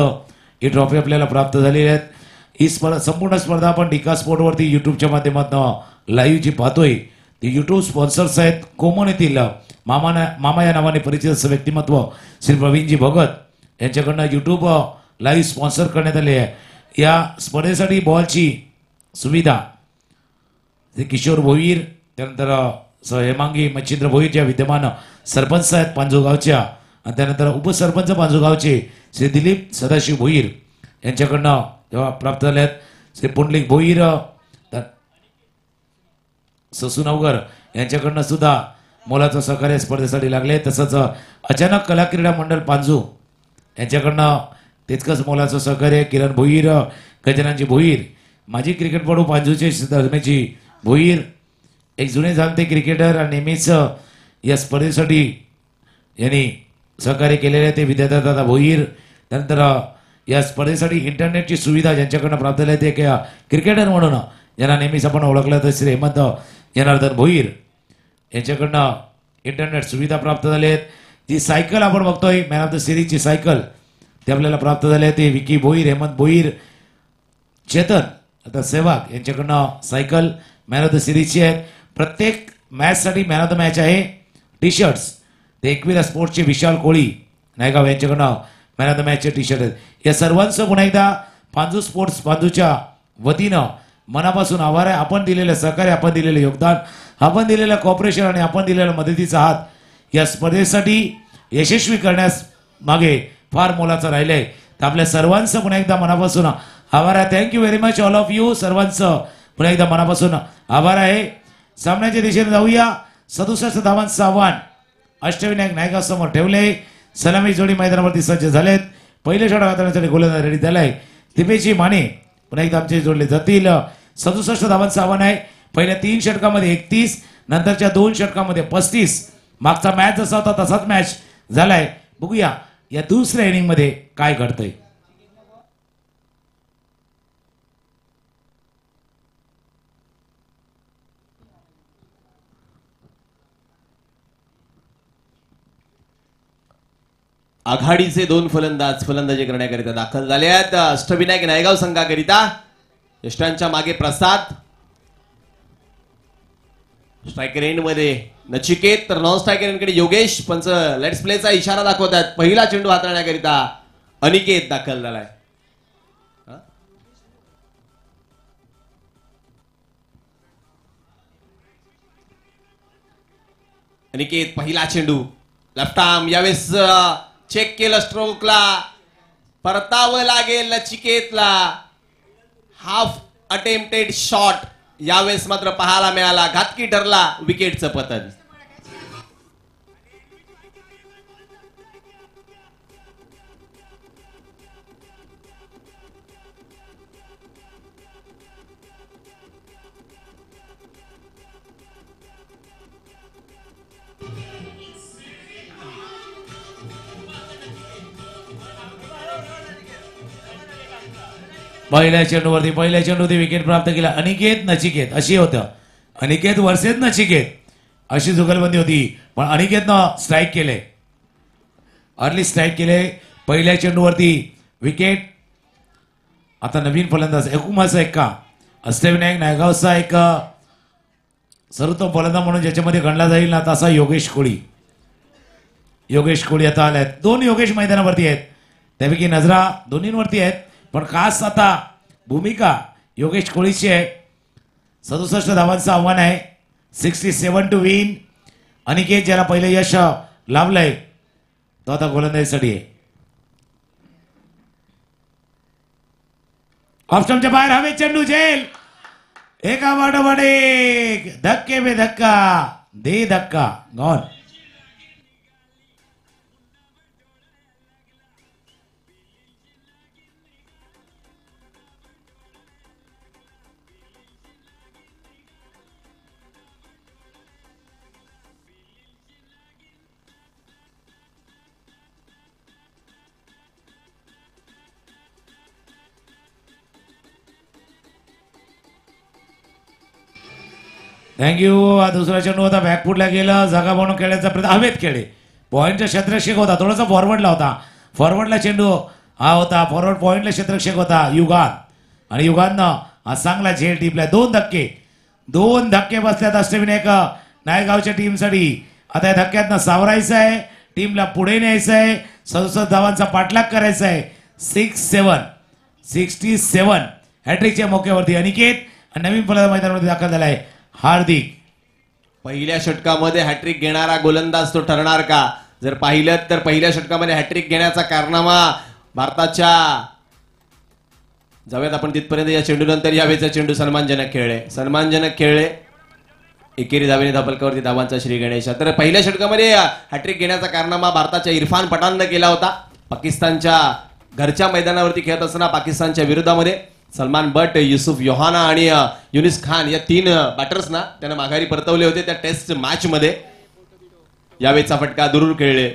ही ट्रॉफी आपल्याला प्राप्त झालेली आहे. ही संपूर्ण स्पर्धा आपण डिका स्पोर्टवरती यूट्यूबच्या माध्यमातून लाईव्हची पाहतोय. ती यूट्यूब स्पॉन्सर्स आहेत कोमन येथील मामा या नावाने परिचित असं व्यक्तिमत्व Shri Pravinji Bhagat यांच्याकडनं YouTube live sponsor करण्यात आले आहे. या स्पर्धेसाठी बॉलची सुविधा श्री किशोर भोईर, त्यानंतर हेमांगी मच्छिंद्र भोईर ज्या विद्यमान सरपंच आहेत पांजूगावच्या, आणि त्यानंतर उपसरपंच पांजूगावचे श्री दिलीप सदाशिव भोईर यांच्याकडनं जेव्हा प्राप्त झाले आहेत. श्री पुंडलिक भोईर ससूनवगर यांच्याकडनं सुद्धा मोलाचं सहकार्य स्पर्धेसाठी लागले. तसंच अचानक कला क्रीडा मंडळ पांजू यांच्याकडनं तितकंच मोलाचं सहकार्य किरण भोईर, गजाननजी भोईर, माजी क्रिकेटपटू पांजूचे धर्मेची भोईर, एक जुने जाणते क्रिकेटर आणि नेहमीच या स्पर्धेसाठी यांनी सहकार्य केलेले ते विद्यादादा भोईर. त्यानंतर या स्पर्धेसाठी इंटरनेटची सुविधा ज्यांच्याकडनं प्राप्त झाली ते क्रिकेटर म्हणून ज्यांना नेहमीच आपण ओळखलं तर श्री हेमंत जनार्दन भोईर यांच्याकडनं इंटरनेट सुविधा प्राप्त झाली आहेत. जी सायकल आपण बघतोय मॅन ऑफ द सिरीजची सायकल ते आपल्याला प्राप्त झाले आहे. ते विकी भोईर, हेमंत भोईर, चेतन आता सेवाग यांच्याकडनं सायकल मॅन ऑफ द सिरीजची आहेत. प्रत्येक मॅचसाठी मॅन ऑफ द मॅच आहे. टी शर्ट्स ते एकविरा स्पोर्ट्सचे विशाल कोळी नायगाव यांच्याकडनं मॅन ऑफ द मॅचचे टी शर्ट आहेत. या सर्वांचं पुन्हा एकदा पांजू स्पोर्ट्स पांजूच्या वतीनं मनापासून आभार आहे. आपण दिलेलं सहकार्य, आपण दिलेलं योगदान, आपण दिलेलं कॉपरेशन आणि आपण दिलेला मदतीचा हात या स्पर्धेसाठी यशस्वी करण्यास मागे फार मोलाचं राहिलंय. तर आपल्या सर्वांचं पुन्हा एकदा मनापासून आभार आहे. Thank you very much all of you. सर्वांचं पुन्हा एकदा मनापासून आभार आहे. सामन्याच्या दिशेने जाऊया. 67 धावांचं आव्हान अष्टविनायक नायगाव समोर ठेवले. सलामी जोडी मैदानावरती सज्ज झालेत. पहिले षटक हाताळण्यासाठी गोलंदाज रेडी झालाय. दिपेची माने पुन्हा एकदा आमचे जोडले जातील. 67 धावांचं आव्हान आहे. पहिल्या 3 षटकामध्ये 31, नंतरच्या 2 षटकामध्ये 35. मागचा मॅच जसा होता तसाच मॅच झालाय. बघूया या दुसऱ्या इनिंग मध्ये काय घडतंय. आघाडीचे 2 फलंदाज फलंदाजी करण्याकरिता दाखल झाले आहेत. अष्टविनायक नायगाव संघाकरिता यष्टांच्या मागे प्रसाद, स्ट्रायकर एंड मध्ये नचिकेत, तर नॉन स्ट्रायकर एंड कडे योगेश. पंच लेट्स प्लेचा इशारा दाखवतात. पहिला चेंडू हाताळण्याकरिता अनिकेत दाखल झालाय. अनिकेत पहिला चेंडू लेफ्ट आर्म, यावेळेस चेक केलं स्ट्रोकला, परतावं लागेल नचिकेतला. हाफ अटेम्प्टेड शॉट यावेळेस मात्र पाहायला मिळाला. घातकी ठरला विकेटचं पतन. पहिल्या चेंडूवरती विकेट प्राप्त केला. अनिकेत नचिकेत अशी होतं. अनिकेत वर्सेस नचिकेत अशी जुगलबंदी होती, पण अनिकेतनं स्ट्राईक केले, अर्ली स्ट्राईक केले. पहिल्या चेंडूवरती विकेट. आता नवीन फलंदाज एकुमाचा एक्का अष्टविनायक नायगावचा एक सर्वोत्तम फलंदाज म्हणून ज्याच्यामध्ये गणला जाईल ना तसा योगेश कोळी आता आलाय. 2 योगेश मैदानावरती आहेत. त्यापैकी नजरा दोन्हींवरती आहेत, पण खास आता भूमिका योगेश कोळीची आहे. 67 धावांचं आव्हान आहे. 67 टू विन. अनिकेत ज्याला पहिले यश लाभलंय तो आता गोलंदाजीसाठी आहे. ऑफ स्टंपच्या बाहेर हवे चेंडू झेल. एका पाठोपाठ एक, धक्के पे धक्का, दे धक्का, गॉन. थँक्यू. दुसरा चेंडू होता बॅकफुटला गेला, जागा बनवून खेळायचा प्रयत्न. हवेत खेळे, पॉईंटचा क्षेत्ररक्षक होता, थोडासा फॉरवर्डला होता. फॉरवर्डला चेंडू हा होता, फॉरवर्ड पॉईंटला क्षेत्ररक्षक होता युगान. आणि युगाननं हा चांगला झेल टिपला. 2 धक्के बसल्यात अष्टविनायक नायगावच्या टीमसाठी. आता या धक्क्यातनं सावरायचं आहे, टीमला पुढे न्यायचं आहे, 67 धावांचा पाठलाग करायचा आहे. 67 हॅट्रिकच्या मौक्यावरती अनिकेत आणि नवीन फलंदाज मैदानामध्ये दाखल झालाय हार्दिक. पहिल्या षटकामध्ये हॅट्रिक घेणारा गोलंदाज तो ठरणार का? जर पाहिलं तर पहिल्या षटकामध्ये हॅट्रिक घेण्याचा कारनामा भारताच्या, जाऊयात आपण तिथपर्यंत. या चेंडूनंतर यावेळेचा चेंडू सन्मानजनक खेळले. एकेरी धावेने धपलकावरती धावांचा श्री गणेश. तर पहिल्या षटकामध्ये हॅट्रिक घेण्याचा कारनामा भारताच्या इरफान पठाणनं केला होता. पाकिस्तानच्या घरच्या मैदानावरती खेळत असताना पाकिस्तानच्या विरोधामध्ये सलमान बट, युसुफ योहाना आणि युनिस खान या 3 बॅटर्सना त्यानं माघारी परतवले होते त्या टेस्ट मॅच मध्ये. यावेळेचा फटका दुरून खेळले,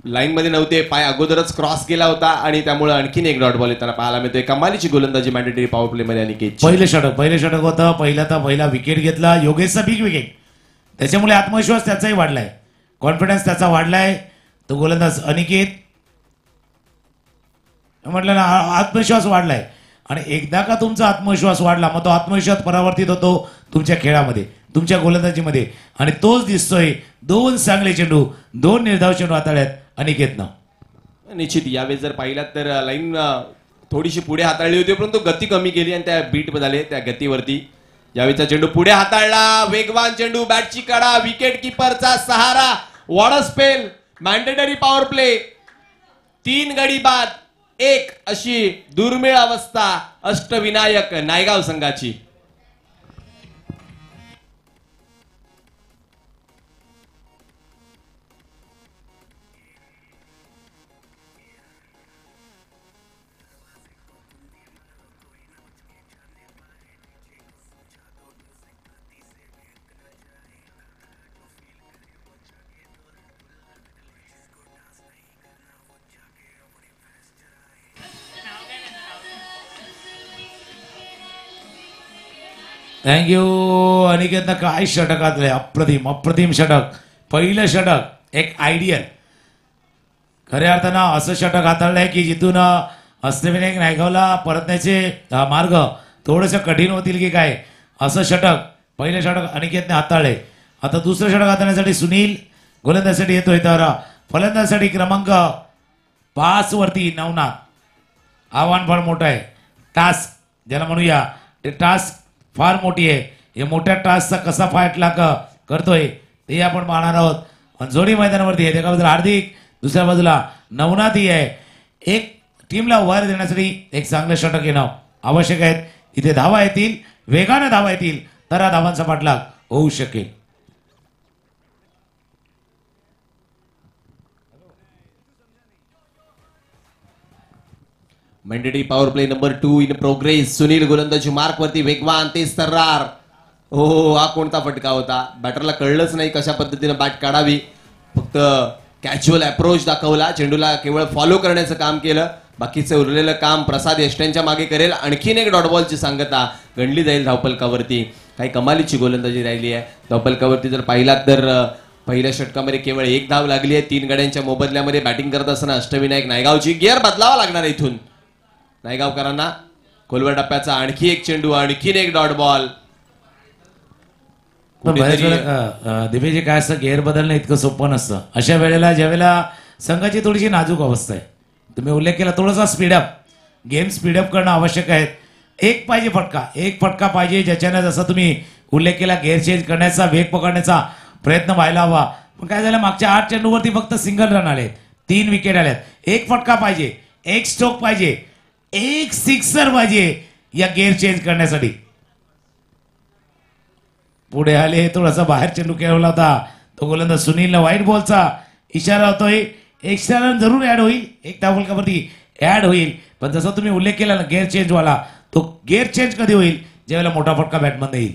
लाईन मध्ये नव्हते, पाय अगोदरच क्रॉस केला होता आणि त्यामुळे आणखीन एक डॉट बॉल येताना पाहायला मिळतोय. कमालीची गोलंदाजी मॅन्डेटरी पॉवर प्ले मध्ये अनिकेत. पहिलं षटक होतं. पहिला विकेट घेतला योगेशचा, बिग विकेट. त्याच्यामुळे आत्मविश्वास त्याचाही वाढलाय, कॉन्फिडन्स त्याचा वाढलाय. तो गोलंदाज अनिकेत म्हटलं ना, आत्मविश्वास वाढलाय. आणि एकदा का तुमचा आत्मविश्वास वाढला, मग तो आत्मविश्वास परावर्तित होतो तुमच्या खेळामध्ये, तुमच्या गोलंदाजीमध्ये. आणि तोच दिसतोय. 2 चांगले चेंडू, 2 निर्धाव चेंडू हाताळ्यात अनिकेतनं. निश्चित यावेळी जर पाहिलात तर लाईन थोडीशी पुढे हाताळली होती, परंतु गती कमी केली आणि त्या बीट झाले त्या गतीवरती. यावेळीचा चेंडू पुढे हाताळला, वेगवान चेंडू, बॅटची कडा, विकेट किपरचा सहारा. What a spell, mandatory power play. 3 गडी बाद 1 अशी दुर्मिळ अवस्था अष्टविनायक नायगाव संघाची. थँक्यू. अनिकेतनं काय षटक घातलंय, अप्रतिम षटक. पहिलं षटक एक आयडियल, खऱ्या अर्थानं असं षटक हाताळलंय की जिथून अष्टविनायक नायगावला परतण्याचे मार्ग थोडेसे कठीण होतील की काय, असं षटक पहिलं षटक अनिकेतने हाताळले. आता दुसरं षटक हाताळण्यासाठी सुनील गोलंदाजीसाठी येतोय. तर फलंदाजीसाठी क्रमांक 5 वरती नवनाथ. आव्हान फार मोठं आहे, टास्क ज्याला म्हणूया, ते टास्क फार मोठी आहे. या मोठ्या टास्कचा कसा फायटलाग करतोय ते आपण पाहणार आहोत. जोडी मैदानावरती आहे, एका बाजूला हार्दिक, दुसऱ्या बाजूला नवनाथही आहे. एक टीमला वर देण्यासाठी एक चांगलं षटक येणं आवश्यक आहे. इथे धावा येतील, वेगाने धावा येतील, तर हा धावांचा पाठलाग होऊ शकेल. Mandatory power play number 2 in progress. Sunil गोलंदाजी मार्क वरती, वेगवान, तेज तर्रार. हो, हा कोणता फटका होता, बॅटरला कळलंच नाही कशा पद्धतीने बॅट काढावी. फक्त कॅज्युअल अप्रोच दाखवला, चेंडूला केवळ फॉलो करण्याचं काम केलं. बाकीचं उरलेलं काम प्रसाद यष्ट्यांच्या मागे करेल. आणखीन एक डॉट बॉलची सांगता गणली जाईल धावपलकावरती. काही कमालीची गोलंदाजी राहिली आहे धावपलकावरती. जर पाहिलात तर पहिल्या षटकामध्ये केवळ 1 धाव लागली आहे. 3 गड्यांच्या मोबदल्यामध्ये बॅटिंग करत असताना अष्टविनायक नायगावची गिअर बदलावा लागणार इथून नायगावकरांना. खोलवर टप्प्याचा आणखी एक चेंडू, आणखीन एक डॉट बॉल. दिपेजी काय असतं, गेअर बदलणं इतकं सोपं नसतं. अशा वेळेला ज्यावेळेला संघाची थोडीशी नाजूक अवस्था आहे, तुम्ही उल्लेख केला, थोडासा स्पीडअप, गेम स्पीडअप करणं आवश्यक आहे. एक फटका पाहिजे ज्याच्यानं, जसं तुम्ही उल्लेख केला, गेअर चेंज करण्याचा, वेग पकडण्याचा प्रयत्न व्हायला हवा. पण काय झालं, मागच्या 8 चेंडूवरती फक्त सिंगल रन आले, 3 विकेट आल्यात. एक फटका पाहिजे, एक स्ट्रोक पाहिजे, एक सिक्सर पाहिजे या गेअर चेंज करण्यासाठी. पुढे आले, थोडासा बाहेर चेंडू खेळवला होता तो गोलंदाज सुनीलला व्हाईट बॉलचा इशारा होतोय. एक्स्ट्रा रन जरूर ऍड होईल, एक धावफलकावरती ऍड होईल. पण जसा तुम्ही उल्लेख केला ना गेअर चेंज वाला, तो गेअर चेंज कधी होईल ज्यावेळेला मोठा फटका बॅटमध्ये येईल.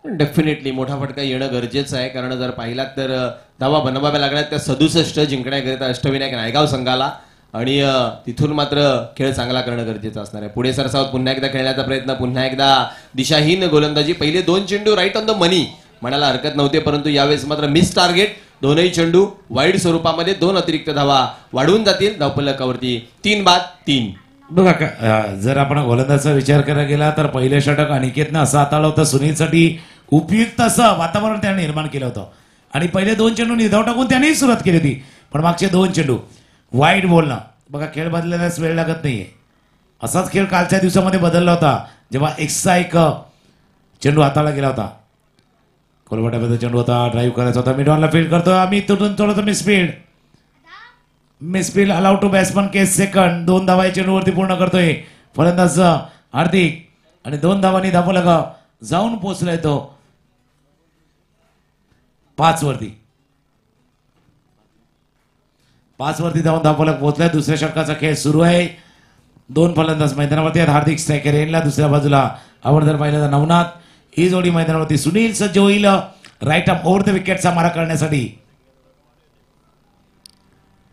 डेफिनेटली मोठा फटका येणं गरजेचं आहे, कारण जर पाहिलात तर धावा बनवाव्या लागण्यात त्या 67 जिंकण्याकरिता अष्टविनायक नायगाव संघाला, आणि तिथून मात्र खेळ चांगला करणं गरजेचं असणार आहे. पुढे सरसावत पुन्हा एकदा खेळण्याचा प्रयत्न, पुन्हा एकदा दिशाहीन गोलंदाजी. पहिले 2 चेंडू राईट ऑन द मनी म्हणायला हरकत नव्हते, परंतु यावेळेस मात्र मिस टार्गेट. दोनही चेंडू वाईड स्वरूपामध्ये 2 अतिरिक्त धावा वाढवून जातील धावफलकावरती. 3-3. बघा जर आपण गोलंदाजाचा विचार करायला गेला तर पहिले षटक अनिकेतनं असं हाताळलं होतं, सुनीलसाठी उपयुक्त असं वातावरण त्याने निर्माण केलं होतं. आणि पहिले 2 चेंडू निधाव टाकून त्यानेही सुरुवात केली होती, पण मागचे 2 चेंडू वाईट बोलणं. बघा खेळ बदलण्यास वेळ लागत नाहीये. असाच खेळ कालच्या दिवसामध्ये बदलला होता जेव्हा एक्सचा एक चेंडू हाताळला गेला होता. कोलवाट्यामध्ये चेंडू होता, ड्राईव्ह करायचा होता, मिडॉनला फील्ड करतोय आम्ही, तुटून थोडंसं misfield allowed to batsman case second. 2 धावा चेंडूवरती पूर्ण करतोय फलंदाज हार्दिक, आणि 2 धावांनी धावफलक जाऊन पोहोचलाय तो 5 वरती. 5 वरती जाऊन धावफलक पोहोचलाय. दुसऱ्या षटकाचा खेळ सुरू आहे. 2 फलंदाज मैदानावरती आहेत. हार्दिक स्ट्रायकर एंडला, दुसऱ्या बाजूला आपण जर पाहिलं तर नवनाथ. ही जोडी मैदानावरती. सुनील सज्ज होईल राईट आर्म ओव्हर द विकेटचा मारा करण्यासाठी.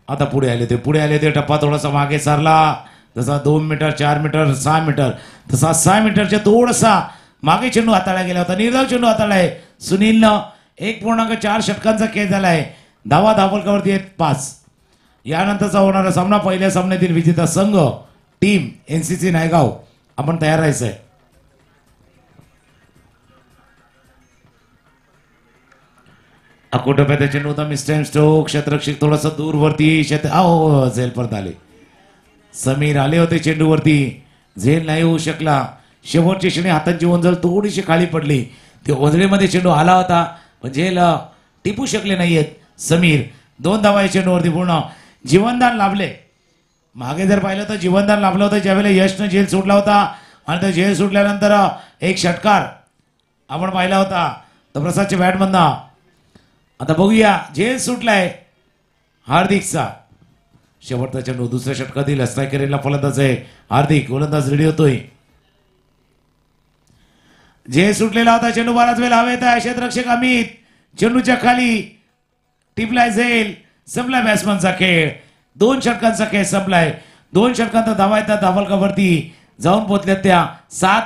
आता पुढे आले ते टप्पा थोडासा मागे सारला, जसा 2 मीटर 4 मीटर 6 मीटर, तसा 6 मीटरच्या थोडासा मागे चेंडू हाताळला गेला होता. निर्धाव चेंडू हाताळलाय सुनीलनं. 1.4 षटकांचा खेळ झालाय. धावफलकावरती आहेत 5. यानंतरचा होणारा सामना पहिल्या सामन्यातील विजेता संघ टीम NCC नायगाव आपण तयार राहायचंय. अकोटप्याचा चेंडू होता, मिस्टर स्टोक क्षेत्ररक्षक थोडासा दूरवरती झेल परत आले. समीर आले होते चेंडूवरती, झेल नाही होऊ शकला. शेवटची क्षणी हातांची ओंजळ थोडीशी खाली पडली. ते ओंजळीमध्ये चेंडू आला होता पण झेल टिपू शकले नाहीयेत समीर. 2 धावा चेंडूवरती पूर्ण. जीवनदान लाभले. मागे जर पाहिलं तर जीवनदान लाभलं होतं ज्यावेळेला यशनं झेल सोडला होता, आणि तो झेल सुटल्यानंतर एक षटकार आपण पाहिला होता तर प्रसादच्या बॅटमधनं. आता बघूया झेल सुटलाय हार्दिकचा. शेवटचा चेंडू दुसऱ्या षटकातील स्ट्रायकरला फलंदाज आहे हार्दिक. गोलंदाज रेडी होतोय. झेल सुटलेला होता, चेंडू बराच वेळ हवेत आहे. क्षेत्ररक्षक अमित चेंडूच्या खाली टिपलाय झेल. संपलाय बॅट्समनचा खेळ. 2 षटकांचा खेळ संपलाय. 2 षटकांचा धावा येतात धावफलकावरती जाऊन पोहोचल्यात त्या 7.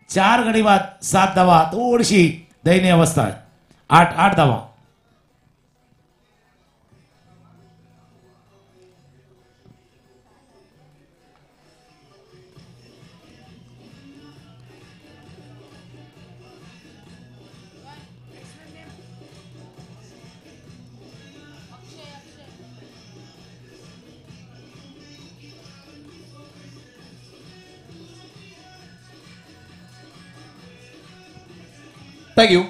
4 गडी बाद 7 धावा. थोडीशी दयनीय अवस्था आहे. 8 धावा. थँक्यू.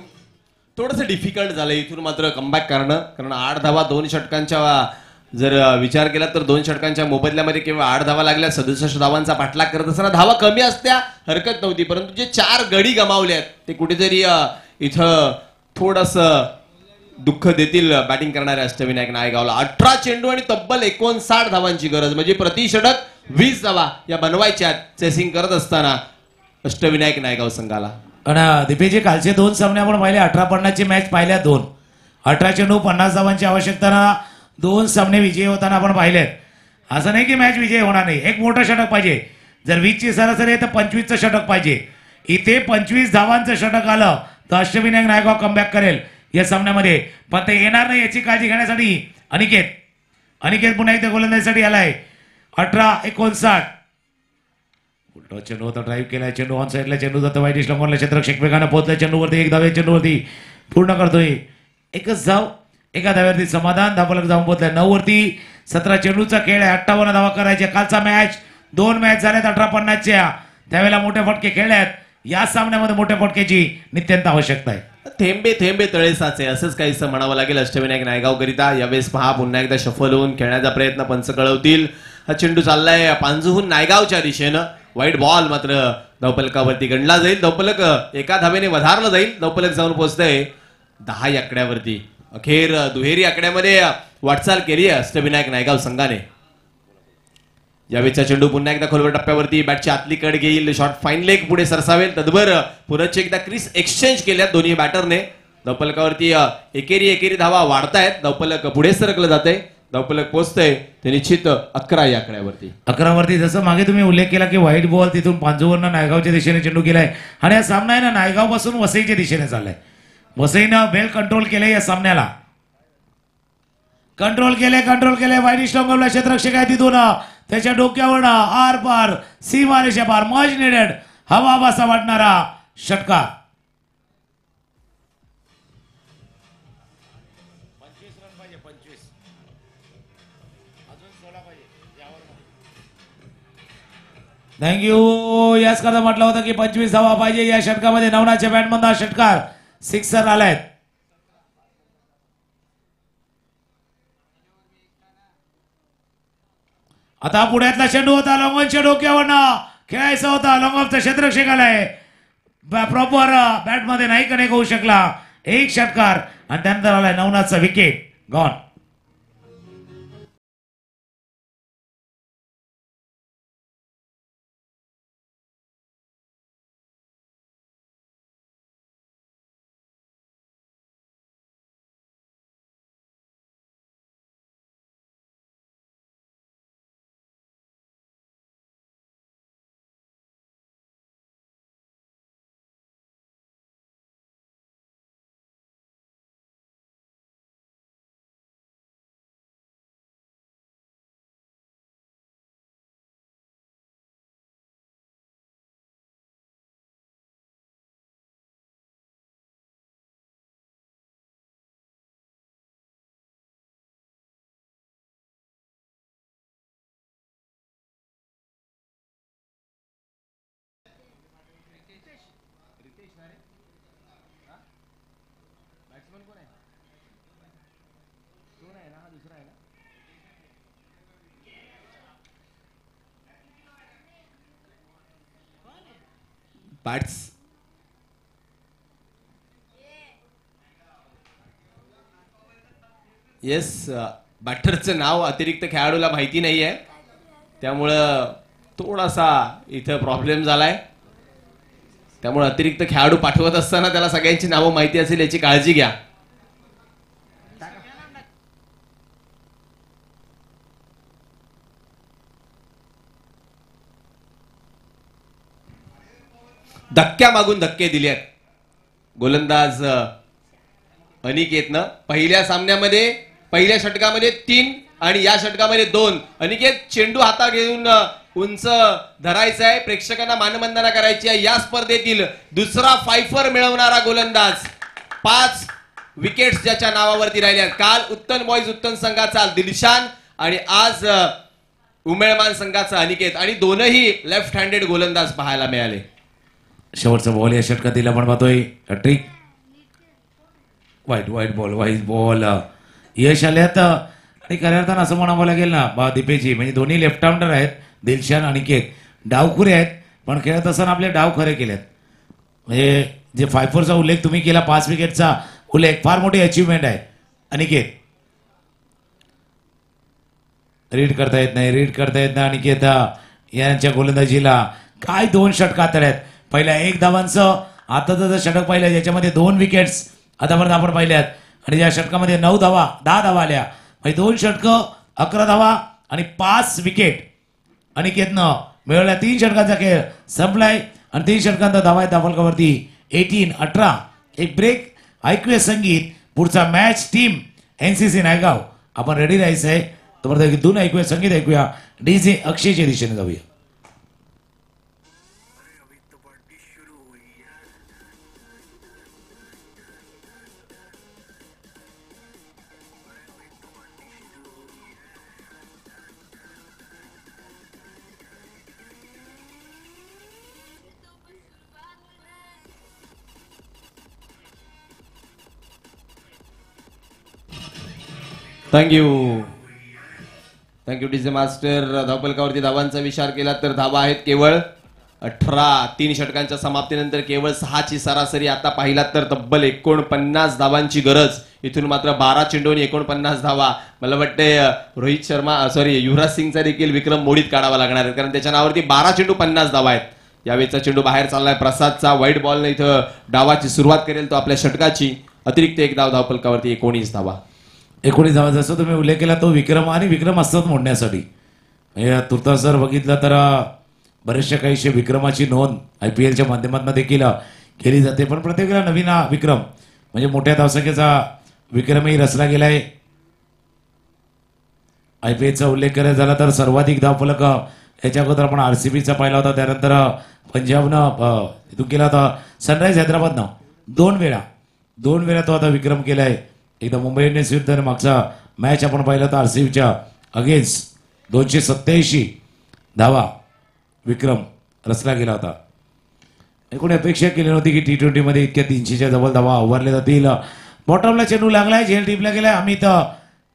थोडंसं डिफिकल्ट झालं इथून मात्र कमबॅक करणं, कारण 8 धावा 2 षटकांच्या जर विचार केला तर 2 षटकांच्या मोबदल्यामध्ये केवळ 8 धावा लागल्या. 67 धावांचा पाठलाग करत असताना धावा कमी असत्या हरकत नव्हती, परंतु जे 4 गडी गमावले आहेत ते कुठेतरी इथं थोडंसं दुःख देतील बॅटिंग करणाऱ्या अष्टविनायक नायगावला. 18 चेंडू आणि तब्बल 59 धावांची गरज, म्हणजे प्रति षटक 20 धावा या बनवायच्या चेसिंग करत असताना अष्टविनायक नायगाव संघाला. आणि दीपेजी कालचे 2 सामने आपण पाहिले. 18-50ची मॅच पाहिल्या 2. 18 चेंडू 50 धावांची आवश्यकता 2 सामने विजयी होताना आपण पाहिलेत. असं नाही की मॅच विजयी होणार नाही. एक मोठं षटक पाहिजे. जर 20ची सरासरी आहे तर 25चं षटक पाहिजे. इथे 25 धावांचं षटक आलं तर अष्टविनायक नायगाव कमबॅक करेल या सामन्यामध्ये. पण ते येणार नाही याची काळजी घेण्यासाठी अनिकेत पुन्हा एकदा गोलंदाजीसाठी आलाय. 18-59. उलटा चेंडू होता, ड्राईव्ह केलाय. चेंडू ऑन साईडला, चेंडू जातो वाईट लंगोरला. क्षेत्ररक्षक वेगानं पोहोचलाय चेंडूवरती. 1 धावे चेंडूवरती पूर्ण करतोय. 1च धाव. 1 धाव्यावरती समाधान. धावफलक जाऊन पोहोचलाय 9 वरती. 17 चेंडूचा खेळ आहे. 58 धावा करायचे. कालचा मॅच 2 मॅच झाल्यात 18-50च्या. त्यावेळेला मोठे फटके खेळल्यात. या सामन्यामध्ये मोठ्या फटक्याची नित्यंत आवश्यकता आहे. थेंबे थेंबे तळे साचे असंच काहीसं म्हणावं लागेल अष्टविनायक नायगाव करिता. यावेळेस पहा पुन्हा एकदा शफल होऊन खेळण्याचा प्रयत्न पंच कळवतील. हा चेंडू चाललाय पांजूहून नायगावच्या दिशेनं. वाईट बॉल मात्र धावफलकावरती गणला जाईल. धावफलक एका धावेने वधारलं जाईल. धावफलक जाऊन पोहोचतंय 10 आकड्यावरती. अखेर दुहेरी आकड्यामध्ये वाटचाल केली आहे अष्टविनायक नायगाव संघाने. यावेळेचा चेंडू पुन्हा एकदा खोलवर टप्प्यावरती बॅटची आतली कड घेईल. शॉट फाईन लेग पुढे सरसावेल. तदभर पुरच एकदा क्रीज एक्सचेंज केल्यात दोन्ही बॅटरने. धावफलकावरती एकेरी धावा वाढतायत. धावफलक पुढे सरकलं जाते. धावफलक पोहोचतंय ते निश्चित 11 या आकड्यावरती. 11 वरती. जसं मागे तुम्ही उल्लेख केला की व्हाईट बॉल तिथून पांजूवरनं नायगावच्या दिशेने चेंडू केलाय आणि हा सामना आहे ना नायगाव पासून वसईच्या दिशेने चाललाय. वसईनं वेल कंट्रोल केलंय या सामन्याला. कंट्रोल केले वाईट स्टॉंगवला क्षेत्ररक्षक आहे तिथून त्याच्या डोक्यावरनं आर पार सीमारेषा पार मच निडेड हवा बसा वाटणारा षटकार. 25 रन पाहिजे. 25 अजून 16 पाहिजे. थँक्यू. याच करता म्हटलं होतं की 25 धावा पाहिजे या षटकामध्ये. नवनाच्या बॅटमधून हा षटकार सिक्सर आलाय. आता पुढ्यातला चेंडू होता लॉंगॉनच्या डोक्यावरनं खेळायचा होता. लॉंग ऑफचा क्षेत्ररक्षक आलाय. प्रॉपर बॅटमध्ये नाही कनेक्ट होऊ शकला. एक षटकार आणि त्यानंतर आलाय नवनाथचा विकेट गॉन. Bats yes. बॅटरचं नाव अतिरिक्त खेळाडूला माहिती नाहीये त्यामुळं थोडासा इथं प्रॉब्लेम झालाय. त्यामुळे अतिरिक्त खेळाडू पाठवत असताना त्याला सगळ्यांची नावं माहिती असेल याची काळजी घ्या. धक्क्या मागून धक्के दिलेत गोलंदाज अनिकेतनं. पहिल्या सामन्यामध्ये पहिल्या षटकामध्ये 3 आणि या षटकामध्ये 2. अनिकेत चेंडू हातात घेऊन उंच धरायचा आहे. प्रेक्षकांना मानवंदना करायची आहे. या स्पर्धेतील दुसरा फायफर मिळवणारा गोलंदाज. 5 विकेट्स ज्याच्या नावावरती राहिल्या. काल उत्तन बॉईज उत्तन संघाचा दिलशान आणि आज उमेळमान संघाचा अनिकेत आणि दोनही लेफ्ट हँडेड गोलंदाज पाहायला मिळाले. शेवटचा बॉल या षटकातील आपण पाहतोय ट्रिक वाईट बॉल यश आल्यात. आणि खऱ्या अर्थानं असं म्हणावं लागेल ना दीपेजी म्हणजे दोन्ही लेफ्ट हार्मर आहेत. दिलशान अनिकेत डावखुरे आहेत पण खेळत असताना आपले डाव खरे केलेत. म्हणजे जे फायफरचा उल्लेख तुम्ही केला 5 विकेटचा उल्लेख फार मोठी अचिव्हमेंट आहे. अनिकेत रीड करता येत नाही अनिकेत यांच्या गोलंदाजीला काय 2 षटकात आहेत. पहिल्या 1 धावांचं आताचं षटक पाहिलं ज्याच्यामध्ये 2 विकेट्स आतापर्यंत आपण पाहिल्यात आणि या षटकामध्ये 9 धावा 10 धावा आल्या. म्हणजे 2 षटकं 11 धावा आणि 5 विकेट अनिकेतनं मिळवल्या. 3 षटकांचा खेळ संपलाय आणि 3 षटकांचा धावा आहे धावफलकावरती 18-18. एक ब्रेक ऐकूया संगीत. पुढचा मॅच टीम NCC नायगाव आपण रेडी राहायचं आहे. तोपर्यंत 2 ऐकूया संगीत ऐकूया. डीजे अक्षयच्या दिशेने जाऊया. Thank you DJ master. धावफलकावरती धावांचा विचार केला तर धावा आहेत केवळ 3 षटकांच्या समाप्तीनंतर केवळ 6ची सरासरी. आता पाहिलात तर तब्बल 49 धावांची गरज. इथून मात्र 12 चेंडूंनी 49 धावा. मला वाटते रोहित शर्मा युवराज सिंगचा देखील विक्रम मोडीत काढावा लागणार आहे, कारण त्याच्या नावावरती 12 चेंडू 50 धावा आहेत. यावेळेचा चेंडू बाहेर चाललाय प्रसादचा. वाईट बॉलने इथं डावाची सुरुवात करेल तो आपल्या षटकाची. अतिरिक्त 1 धाव धावफलकावरती 19 धावा. 19 धावा जसं तुम्ही उल्लेख केला तो विक्रम आणि विक्रम असतात मोडण्यासाठी. तुर्तास जर बघितलं तर बरेचशा काहीशे विक्रमाची नोंद IPLच्या माध्यमातून देखील केली जाते, पण प्रत्येकाला नवीन हा विक्रम म्हणजे मोठ्या धावसंख्येचा विक्रमही रचला गेलाय. IPLचा उल्लेख करायचा झाला तर सर्वाधिक धावफलक याच्या अगोदर आपण RCBचा पाहिला होता, त्यानंतर पंजाबनं इथून केला होता, सनराइज हैदराबादनं 2 वेळा तो आता विक्रम केलाय. एकदा मुंबई इंडियन्स विरुद्ध आणि मागचा मॅच आपण पाहिला होता RCBच्या अगेन्स्ट 287 धावा विक्रम रचला गेला होता. कोणी अपेक्षा केली नव्हती की T20 मध्ये इतक्या 300च्या जवळ धावा उभारल्या जातील. बॉटमला चेंडू लागलाय, झेल टीपला गेलाय. अमित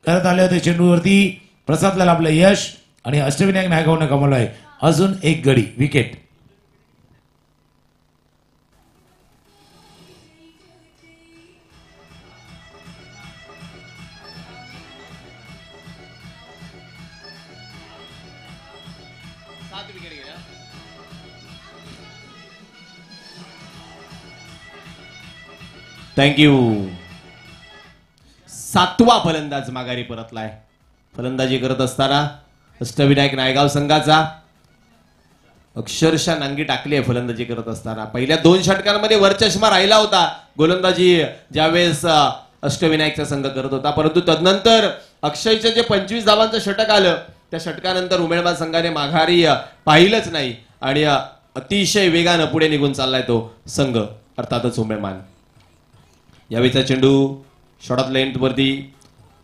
करत आले होते चेंडूवरती. प्रसादला लाभलं यश आणि अष्टविनायक नायगावनं कमवलाय अजून 1 गडी विकेट. थँक्यू. 7वा फलंदाज माघारी परतलाय. फलंदाजी करत असताना अष्टविनायक नायगाव संघाचा अक्षरशः नांगी टाकली आहे. फलंदाजी करत असताना पहिल्या 2 षटकांमध्ये वरचष्मा राहिला होता गोलंदाजी ज्यावेळेस अष्टविनायकचा संघ करत होता, परंतु तदनंतर अक्षयचं जे 25 धावांचं षटक आलं त्या षटकानंतर उमेदवार संघाने माघारी पाहिलंच नाही आणि अतिशय वेगानं पुढे निघून चाललाय तो संघ अर्थातच उमेदवार. यावेळीचा चेंडू शॉर्ट लेंथ वरती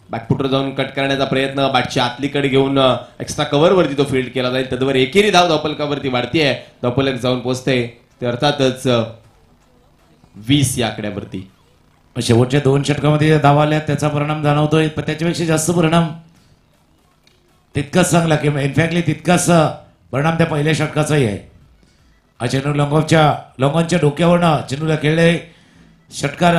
बॅकफुटर जाऊन कट करण्याचा प्रयत्न, बॅटच्या आतलीकडे घेऊन एक्स्ट्रा कव्हर वरती तो फील्ड केला जाईल. तद्वर एकेरी धाव धावफलकावरती वाढतीये. धावफलक जाऊन पोहोचते ते अर्थातच 20 या आकड्यावरती. शेवटच्या 2 षटकामध्ये धावा आल्या त्याचा परिणाम जाणवतोय, पण त्याच्यापेक्षा जास्त परिणाम तितकाच चांगला किंवा इनफॅक्टली तितकाच परिणाम त्या पहिल्या षटकाचाही आहे. हा चेंडू लॉंगॉनच्या डोक्यावरनं चेंडूला खेळले. षटकार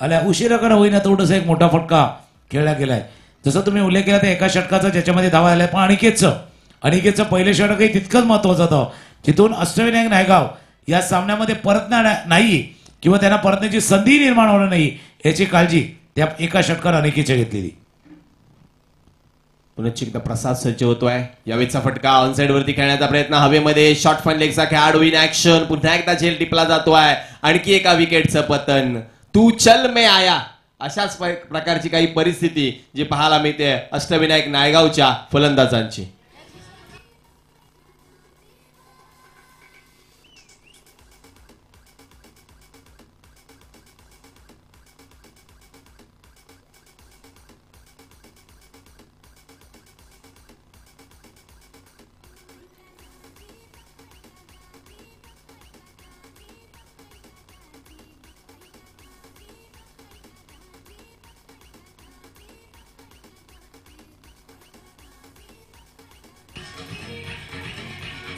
आल्या उशिरा का होईना थोडंसं एक मोठा फटका खेळला गेलाय. जसं तुम्ही उल्लेख केला तर एका षटकाचा ज्याच्यामध्ये धावा आल्या, पण अनिकेतचं पहिलं षटकही तितकंच महत्वाचं होतं. तिथून अष्टविनायक नायगाव या सामन्यामध्ये परतणार नाही किंवा त्यांना परतण्याची संधी निर्माण होणार नाही याची काळजी त्या एका षटकार अनिकेतच्या घेतलेली. पुनश्च एकदा प्रसाद सज्ज होतोय. यावेळीचा फटका ऑनसाइड वरती खेळण्याचा प्रयत्न हवेमध्ये. शॉर्ट फन लेगचा खेळाडू इन ऍक्शन. पुन्हा एकदा झेल टिपला जातोय. आणखी एका विकेटचं पतन. तू चल में आया अशाच प्रकारची काही परिस्थिती जी पाहायला मिळते अष्टविनायक नायगावच्या फलंदाजांची.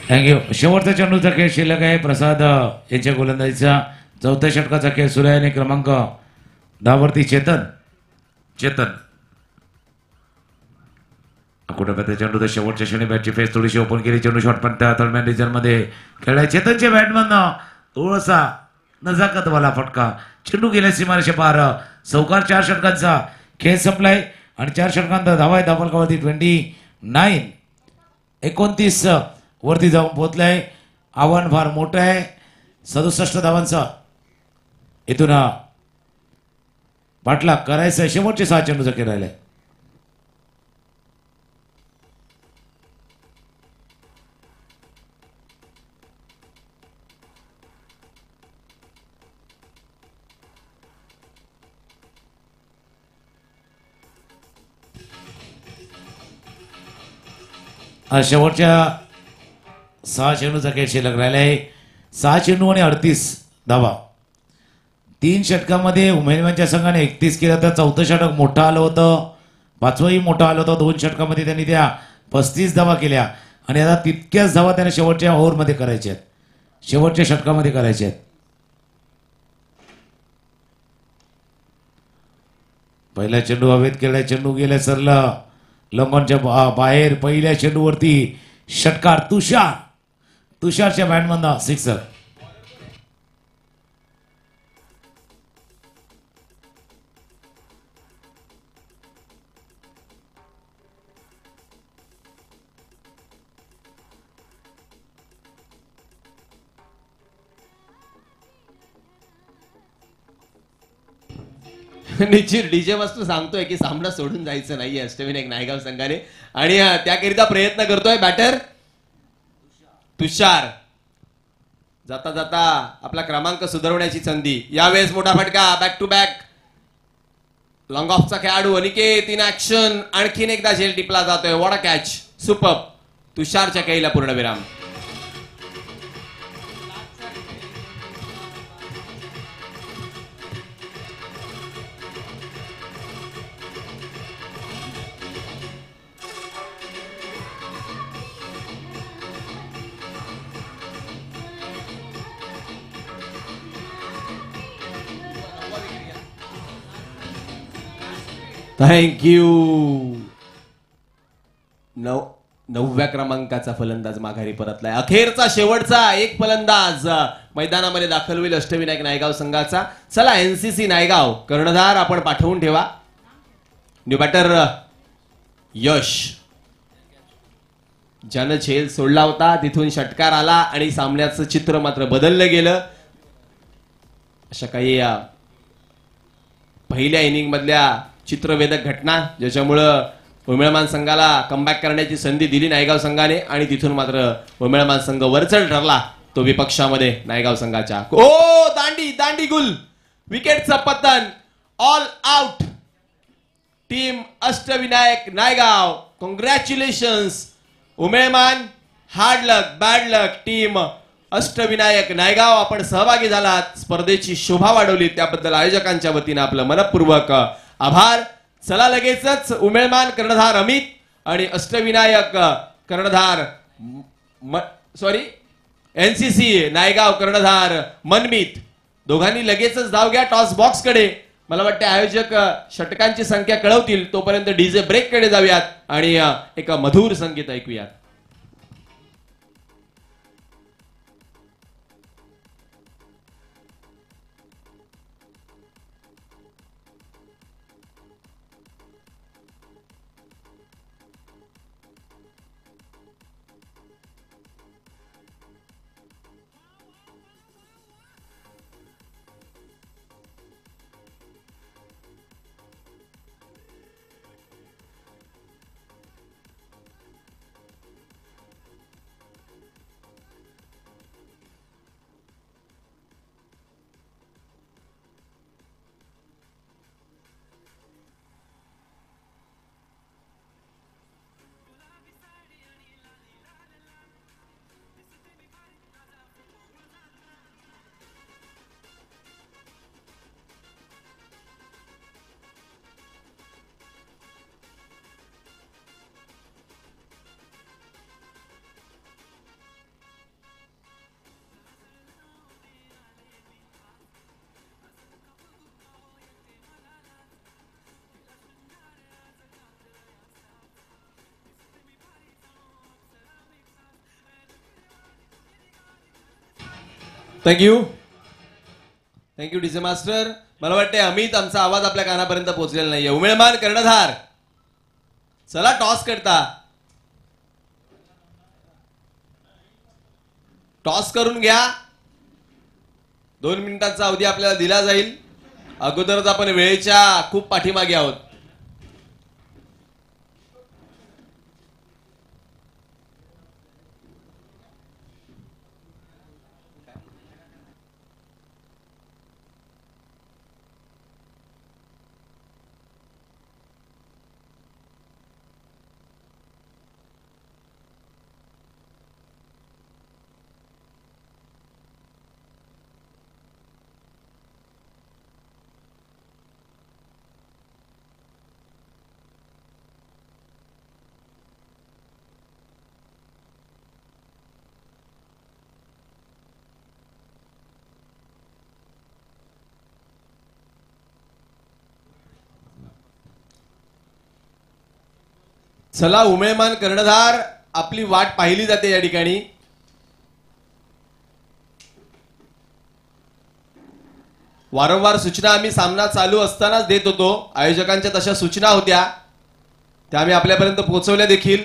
थँक्यू. शेवटचा चेंडूचा खेळ शिल्लक आहे. प्रसाद यांच्या गोलंदाजीचा 4थ्या षटकाचा खेळ सुरू आहे आणि क्रमांक 10 वरती चेतन कुठं चेंडू तर शेवटच्या क्षणी बॅटची फेस थोडीशी ओपन केली. चेंडू शॉर्ट पण त्या थर्डमॅन रिजन मध्ये खेळलाय. चेतनच्या बॅटमधनं थोडासा नजाकतवाला फटका. चेंडू गेल्या सीमारेषे पार. चौकार 4 षटकांचा खेळ संपलाय आणि 4 षटकांचा धावा आहे धावफलकावरती 29 वरती जाऊन पोहोचलाय. आव्हान फार मोठं आहे. 67 धावांचा इथून पाठलाग करायचं. शेवटचे 6 चेंडूचा खेळ राहिलाय. शेवटच्या 6 चेंडूचा खेळ शिल्लक राहिलाय. 6 चेंडू आणि 38 धावा. 3 षटकामध्ये उमेदवारांच्या संघाने 31 केलं तर 4थं षटक मोठं आलं होतं. 5वंही मोठं आलं होतं. 2 षटकामध्ये त्यांनी त्या 35 धावा केल्या आणि आता तितक्याच धावा त्यांना शेवटच्या ओव्हरमध्ये करायच्या आहेत. शेवटच्या षटकामध्ये करायचे आहेत. पहिला चेंडू हवेत केला, चेंडू गेला सरला लंगॉनच्या बाहेर. पहिल्या चेंडूवरती षटकार. तुषारच्या बॅटमधनं सिक्सर. निश्चित डीजे वस्तू सांगतोय की सामना सोडून जायचं नाहीये अष्टविनायक नायगाव संघाने आणि त्याकरिता प्रयत्न करतोय बॅटर तुषार. जाता जाता आपला क्रमांक सुधारवण्याची संधी. यावेळेस मोठा फटका. बॅक टू बॅक लॉंग ऑफचा खेळाडू अनिकेत इन ऍक्शन. आणखीन एकदा झेल टिपला जातोय. What a catch. सुपर. तुषारच्या कैला पूर्णविराम. थँक्यू. 9व्या क्रमांकाचा फलंदाज माघारी परतलाय. अखेरचा शेवटचा एक फलंदाज मैदानामध्ये दाखल होईल अष्टविनायक नायगाव संघाचा. चला एनसीसी नायगाव कर्णधार आपण पाठवून ठेवा. न्यू बॅटर यश ज्यानं झेल सोडला होता तिथून षटकार आला आणि सामन्याचं चित्र मात्र बदललं गेलं. अशा काही पहिल्या इनिंग मधल्या चित्रवेधक घटना ज्याच्यामुळं उमेळमान संघाला कमबॅक करण्याची संधी दिली नायगाव संघाने आणि तिथून मात्र उमेळमान संघ वरचढ ठरला तो विपक्षामध्ये नायगाव संघाच्या. ओ दांडी गुल. विकेटचं पतन. All out. Team Ashtavinayak Naigaon. Congratulations Umelman. Hard luck bad luck team Ashtavinayak Naigaon. आपण सहभागी झालात. स्पर्धेची शोभा वाढवली त्याबद्दल आयोजकांच्या वतीनं आपलं मनपूर्वक आभार. चला लगेचच उमेळमान कर्णधार अमित आणि अष्टविनायक कर्णधार एनसीसी नायगाव कर्णधार मनमित दोघांनी लगेचच धाव घ्या टॉस बॉक्स कडे. मला वाटते आयोजक षटकांची संख्या कळवतील तोपर्यंत डीजे ब्रेक कडे जाऊयात आणि एक मधुर संगीत ऐकूयात. Thank you DJ master. मला वाटते अमित आमचा आवाज आपल्या कानापर्यंत पोहोचलेला नाहीये. उमेळमान कर्णधार चला टॉस करता. टॉस करून घ्या. 2 मिनिटांचा अवधी आपल्याला दिला जाईल. अगोदरच आपण वेळेच्या खूप पाठीमागे आहोत. चला उमेयमान कर्णधार आपली वाट पाहिली जाते या ठिकाणी. वारंवार सूचना आम्ही सामना चालू असतानाच देत होतो. आयोजकांच्या तशा सूचना होत्या त्या आम्ही आपल्यापर्यंत पोहोचवल्या देखील.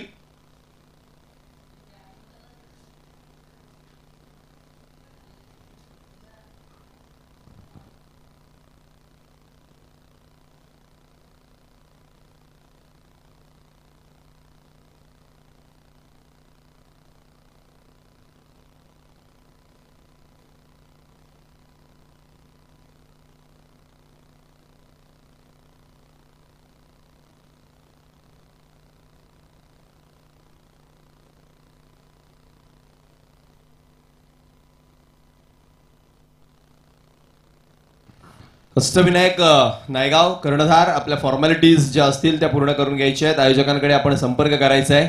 अष्टविनायक नायगाव कर्णधार आपल्या फॉर्मॅलिटीज ज्या असतील त्या पूर्ण करून घ्यायच्या आहेत. आयोजकांकडे आपण संपर्क करायचा आहे.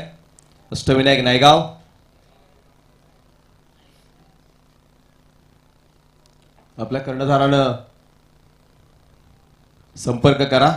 अष्टविनायक नायगाव आपल्या कर्णधारानं संपर्क करा.